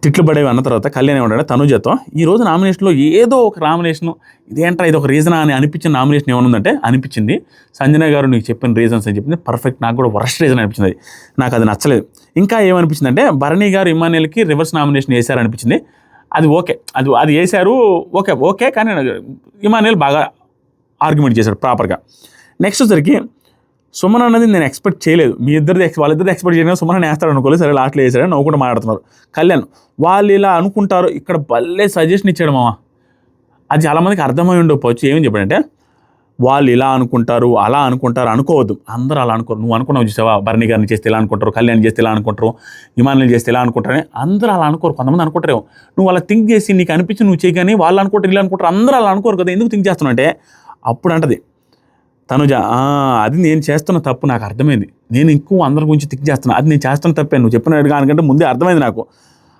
తిట్లు పడేవి అన్న తర్వాత కళ్యాణ్ ఏమంటాడు తనుజతో ఈరోజు నామినేషన్లో ఏదో ఒక నామినేషన్ ఇదేంట్రా ఇది ఒక రీజనా అని అనిపించిన నామినేషన్ ఏమనుందంటే అనిపించింది సంజన గారు నీకు చెప్పిన రీజన్స్ అని చెప్పింది పర్ఫెక్ట్, నాకు కూడా వర్స్ట్ రీజన్ అనిపించింది, నాకు అది నచ్చలేదు. ఇంకా ఏమనిపించిందంటే భరణి గారు ఇమానుయేల్కి రివర్స్ నామినేషన్ వేశారనిపించింది, అది ఓకే, అది వేశారు ఓకే కానీ ఇమానుయేల్ బాగా ఆర్గ్యుమెంట్ చేశాడు ప్రాపర్గా. నెక్స్ట్ వచ్చరికి సుమన్ అన్నది నేను ఎక్స్పెక్ట్ చేయలేదు. వాళ్ళిద్దరిది ఎక్స్పెక్ట్ చేయలేదు. సుమన్ అని వేస్తాడు అనుకోలేదు. సరే లాస్ట్లో వేసాడు, నవ్వు కూడా మాట్లాడుతున్నారు. కళ్యాణ్ వాళ్ళు ఇలా అనుకుంటారు. ఇక్కడ భలే సజెషన్ ఇచ్చాడు మామ. అది చాలామందికి అర్థమై ఉండకపోవచ్చు. ఏమని చెప్పాడంటే, వాళ్ళు ఇలా అనుకుంటారు, అలా అనుకుంటారు అనుకోవద్దు. అందరూ అలా అనుకోరు. నువ్వు అనుకున్నావు చూసావా, భరణి గారిని చేస్తే ఇలా అనుకుంటారు, కళ్యాణ్ చేస్తే ఇలా అనుకుంటారు, హిమాలయం చేస్తే ఇలా అనుకుంటారని. అందరూ అలా అనుకోరు. కొంతమంది అనుకుంటారు. నువ్వు అలా థింక్ చేసి నీకు అనిపించి నువ్వు చేయగానే వాళ్ళు అనుకుంటారు, ఇలా అనుకుంటారు. అందరూ అలా అనుకోరు కదా, ఎందుకు థింక్ చేస్తున్నావు అంటే, అప్పుడు అంటది తనుజ, అది నేను చేస్తున్న తప్పు నాకు అర్థమైంది. నేను ఎక్కువ అందరి గురించి థింక్ చేస్తున్నా. అది నేను చేస్తున్న తప్పే. నువ్వు చెప్పినట్టుగా అనుకంటే ముందే అర్థమైంది నాకు.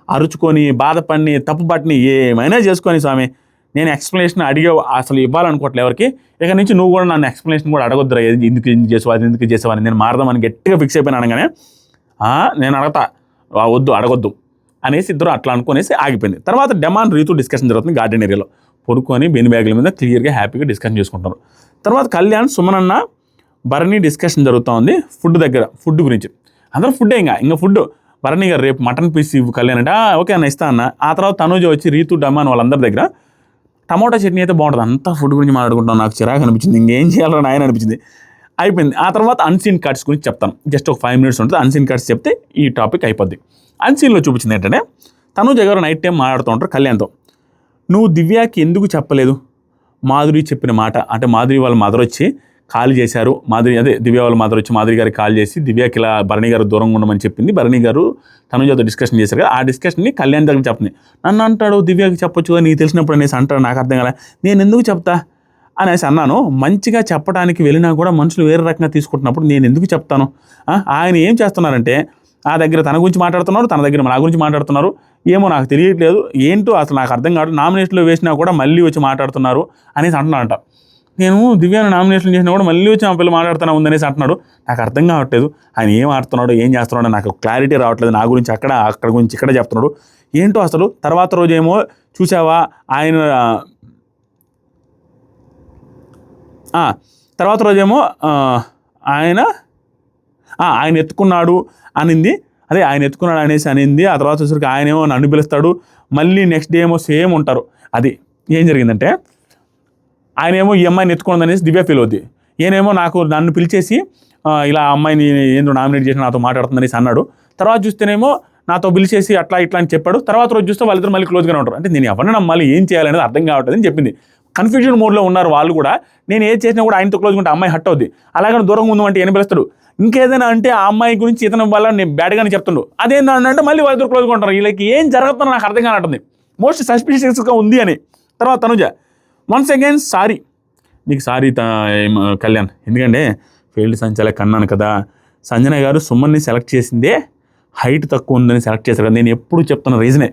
అరుచుకొని బాధపడిని తప్పు పట్టిని ఏమైనా చేసుకొని స్వామి, నేను ఎక్స్ప్లెనేషన్ అసలు ఇవ్వాలనుకోవట్లే ఎవరికి. ఇక నుంచి నువ్వు కూడా నన్ను ఎక్స్ప్లెనేషన్ కూడా అడగొద్దురా, ఎందుకు చేసావు, అది ఎందుకు చేసావు అని. నేను మారదామని గట్టిగా ఫిక్స్ అయిపోయినా అనగానే, నేను అడగతా, వద్దు అడగొద్దు అనేసి ఇద్దరు అట్లా అనుకునేసి ఆగిపోయింది. తర్వాత డెమాన్ రీతు డిస్కషన్ జరుగుతుంది గార్డెన్ ఏరియాలో. పడుకొని బెని బ్యాగుల మీద క్లియర్గా హ్యాపీగా డిస్కషన్ చేసుకుంటారు. తర్వాత కళ్యాణ్, సుమనన్న, భరణి డిస్కషన్ జరుగుతూ ఉంది ఫుడ్ గురించి. అందరూ ఫుడ్డే ఇంకా ఫుడ్. భరణి గారు రేపు మటన్ పీస్ ఇవ్వు కళ్యాణ్ అంటే ఓకే అన్న ఇస్తా అన్న. ఆ తర్వాత తనుజ వచ్చి రీతు, డమాన్ వాళ్ళందరి దగ్గర టమాటా చట్నీ అయితే బాగుంటుంది. అంతా ఫుడ్ గురించి మాట్లాడుకుంటాం. నాకు చిరాకు అనిపించింది, ఇంకేం చేయాలని ఆయన అనిపించింది. అయిపోయింది. ఆ తర్వాత అన్సీన్ కట్స్ గురించి చెప్తాను. జస్ట్ ఒక 5 minutes ఉంటుంది. అన్సీన్ కట్స్ చెప్తే ఈ టాపిక్ అయిపోద్ది. అన్సీన్లో చూపించింది ఏంటంటే, తనుజ గారు నైట్ టైం మాట్లాడుతూ ఉంటారు కళ్యాణ్తో. నువ్వు దివ్యాకి ఎందుకు చెప్పలేదు మాధురి చెప్పిన మాట అంటే, మాధురి వాళ్ళ మదర్ వచ్చి కాల్ చేశారు, దివ్య వాళ్ళ మదర్ వచ్చి మాధురి గారికి కాల్ చేసి దివ్యాకి ఇలా భరణి గారు దూరంగా ఉండమని చెప్పింది. భరణి గారు తనుజతో డిస్కషన్ చేశారు కదా, ఆ డిస్కషన్ని కళ్యాణ్ దగ్గర చెప్తుంది. నన్ను అంటాడు దివ్యాకి చెప్పొచ్చు నీకు తెలిసినప్పుడు అనేసి అంటాడు. నాకు అర్థం కదా, నేను ఎందుకు చెప్తా అనేసి అన్నాను. మంచిగా చెప్పడానికి వెళ్ళినా కూడా మనుషులు వేరే రకంగా తీసుకుంటున్నప్పుడు నేను ఎందుకు చెప్తాను. ఆయన ఏం చేస్తున్నారంటే, ఆ దగ్గర తన గురించి మాట్లాడుతున్నారు, తన దగ్గర నా గురించి మాట్లాడుతున్నారు. ఏమో నాకు తెలియట్లేదు, ఏంటో అసలు నాకు అర్థం కాదు. నామినేషన్లో వేసినా కూడా మళ్ళీ వచ్చి మాట్లాడుతున్నారు అనేసి అంటున్నారంట. నేను దివ్యాన్ని నామినేషన్ చేసినా కూడా మళ్ళీ వచ్చి ఆ పిల్లలు మాట్లాడుతున్నా ఉందనేసి అంటున్నాడు. నాకు అర్థం కావట్లేదు ఆయన ఏం ఆడుతున్నాడు, ఏం చేస్తున్నాడో నాకు క్లారిటీ రావట్లేదు. నా గురించి అక్కడ గురించి ఇక్కడ చెప్తున్నాడు ఏంటో అసలు. తర్వాత రోజు ఏమో చూసావా ఆయన, తర్వాత రోజేమో ఆయన ఎత్తుకున్నాడు అనింది. ఆయన ఎత్తుకున్నాడు అనేసి అనింది. ఆ తర్వాత వచ్చేసరికి ఆయన ఏమో నన్ను పిలుస్తాడు, మళ్ళీ నెక్స్ట్ డే ఏమో సేమ్ ఉంటారు. అది ఏం జరిగిందంటే, ఆయన ఏమో ఈ అమ్మాయిని ఎత్తుకున్నది అనేసి దివ్య ఫీల్ అవుద్ది. ఈయనేమో నన్ను పిలిచేసి ఇలా అమ్మాయిని ఏందో నామినేట్ చేసి నాతో మాట్లాడుతుందనేసి అన్నాడు. తర్వాత చూస్తేనేమో నాతో పిలిచేసి అట్లా ఇట్లా అని చెప్పాడు. తర్వాత రోజు చూస్తే వాళ్ళిద్దరు మళ్ళీ క్లోజ్గానే ఉంటారు. అంటే నేను ఎవరిని నమ్మాలి, ఏం చేయాలనేది అర్థం కావట్లేదు అని చెప్పింది. కన్ఫ్యూజన్ మోడ్లో ఉన్నారు వాళ్ళు కూడా. నేను ఏది చేసినా కూడా ఆయనతో క్లోజ్గా ఉంటే అమ్మాయి హట్ అవుద్ది. అలాగని దూరంగా ఉందాం అంటే ఏం పిలుస్తాడు. ఇంకేదైనా అంటే ఆ అమ్మాయి గురించి ఇతను వల్ల నేను బ్యాడ్గానే చెప్తుండు. అదేంటంటే మళ్ళీ వాళ్ళిద్దరు క్లోజ్గా ఉంటారు. వీళ్ళకి ఏం జరుగుతుందో నాకు అర్థం కానట్టుంది. మోస్ట్ సస్పిషియస్గా ఉంది అని. తర్వాత తనుజ వన్స్ అగైన్ సారీ, నీకు సారీ కళ్యాణ్, ఎందుకంటే ఫీల్డ్ సంచాలక్ అన్నాను కదా, సంజన గారు సుమన్ని సెలెక్ట్ చేసిందే హైట్ తక్కువ ఉందని సెలెక్ట్ చేశారు కదా. నేను ఎప్పుడు చెప్తున్న రీజనే,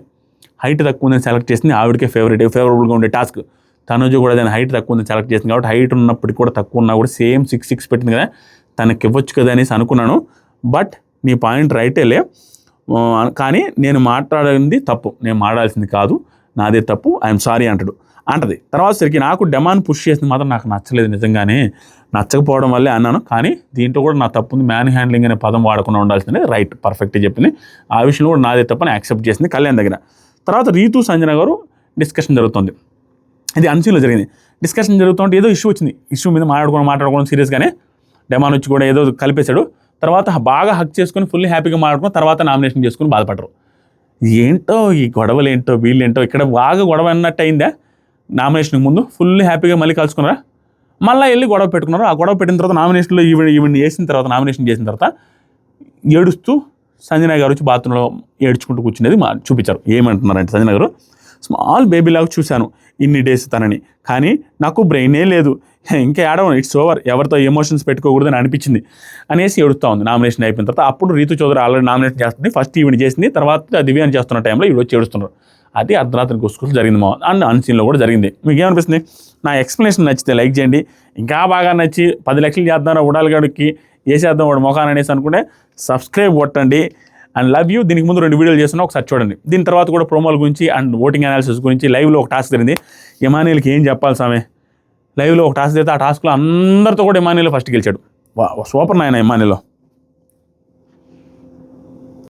హైట్ తక్కువ ఉందని సెలెక్ట్ చేసింది ఆవిడకే ఫేవరబుల్గా ఉండే టాస్క్. తనుజ కూడా దాని హైట్ తక్కువ ఉందని సెలెక్ట్ చేసింది కాబట్టి హైట్ ఉన్నప్పటికీ కూడా తక్కువ ఉన్నా కూడా సేమ్ 6'6" పెట్టింది కదా, తనకి ఇవ్వచ్చు కదా అనేసి అనుకున్నాను. బట్ నీ పాయింట్ రైటేలే, కానీ నేను మాట్లాడింది తప్పు, నేను మాట్లాడాల్సింది కాదు, నాదే తప్పు, ఐఎమ్ సారీ అంటది. తర్వాత సరికి నాకు డెమాన్ పుష్ చేసింది మాత్రం నాకు నచ్చలేదు. నిజంగానే నచ్చకపోవడం వల్లే అన్నాను. కానీ దీంట్లో కూడా నా తప్పు ఉంది. మ్యాన్ హ్యాండ్లింగ్ అనే పదం వాడకుండా ఉండాల్సిందే, రైట్, పర్ఫెక్ట్గా చెప్పింది. ఆ విషయంలో కూడా నాదే తప్పని యాక్సెప్ట్ చేసింది కళ్యాణ్ దగ్గర. తర్వాత రీతు, సంజన గారు డిస్కషన్ జరుగుతుంది. ఇది అన్సీన్లో జరిగింది. డిస్కషన్ జరుగుతుంటే ఏదో ఇష్యూ వచ్చింది. ఇష్యూ మీద మాట్లాడుకోవడం సీరియస్గానే డెమాన్ వచ్చి కూడా ఏదో కలిపేశాడు. తర్వాత బాగా హక్ చేసుకుని ఫుల్లీ హ్యాపీగా మాట్లాడుకుని తర్వాత నామినేషన్ చేసుకుని బాధపడరు. ఏంటో ఈ గొడవలు ఏంటో వీళ్ళేంటో ఇక్కడ బాగా గొడవ అన్నట్టు అయిందా. నామినేషన్కి ముందు ఫుల్ హ్యాపీగా మళ్ళీ కలుసుకున్నారా, మళ్ళీ వెళ్ళి గొడవ పెట్టుకున్నారు. ఆ గొడవ పెట్టిన తర్వాత నామినేషన్లో నామినేషన్ చేసిన తర్వాత ఏడుస్తూ సంజన గారు వచ్చి బాత్రూంలో ఏడ్చుకుంటూ కూర్చునేది చూపించారు. ఏమంటున్నారంటే, సంజన గారు స్మాల్ బేబీ లాగా చూశాను ఇన్ని డేస్ తనని, కానీ నాకు బ్రెయినే లేదు, ఇంకా ఏడవను, ఇట్స్ ఓవర్, ఎవరితో ఎమోషన్స్ పెట్టుకోకూడదని అనిపించింది అనేసి ఏడుస్తూ ఉంది. నామినేషన్ అయిపోయిన తర్వాత అప్పుడు రీతు చౌదరి ఆల్రెడీ నామినేషన్ చేస్తుంది. ఫస్ట్ ఈవిని చేసింది, తర్వాత దివ్యాన్ని చేస్తున్న టైంలో ఈవిడ వచ్చి ఏడుస్తున్నారు. అది అర్ధరాత్రి గుసుకులు జరిగింది అండ్ అన్సీన్లో కూడా జరిగింది. మీకు ఏమనిపిస్తుంది? నా ఎక్స్ప్లెనేషన్ నచ్చితే లైక్ చేయండి. ఇంకా బాగా నచ్చి 10 లక్షలు చేద్దాం ఉడాలగాడికి వేసేద్దాం వాడు మొఖాన్ని అనేసి అనుకుంటే సబ్స్క్రైబ్ కొట్టండి. And love you. దీనికి ముందు 2 వీడియోలు చేస్తున్నా, ఒకసారి చూడండి. దీని తర్వాత కూడా ప్రోమోల గురించి అండ్ ఓటింగ్ అనాలిసిస్ గురించి లైవ్లో ఒక టాస్క్ జరిగింది. ఇమానియల్కి ఏం చెప్పాలి సామే, లైవ్లో ఒక టాస్క్ చేస్తే ఆ టాస్క్లో అందరితో కూడా ఇమానియల్ ఫస్ట్ గెలిచాడు. సూపర్ నాయన ఇమానియల్లో.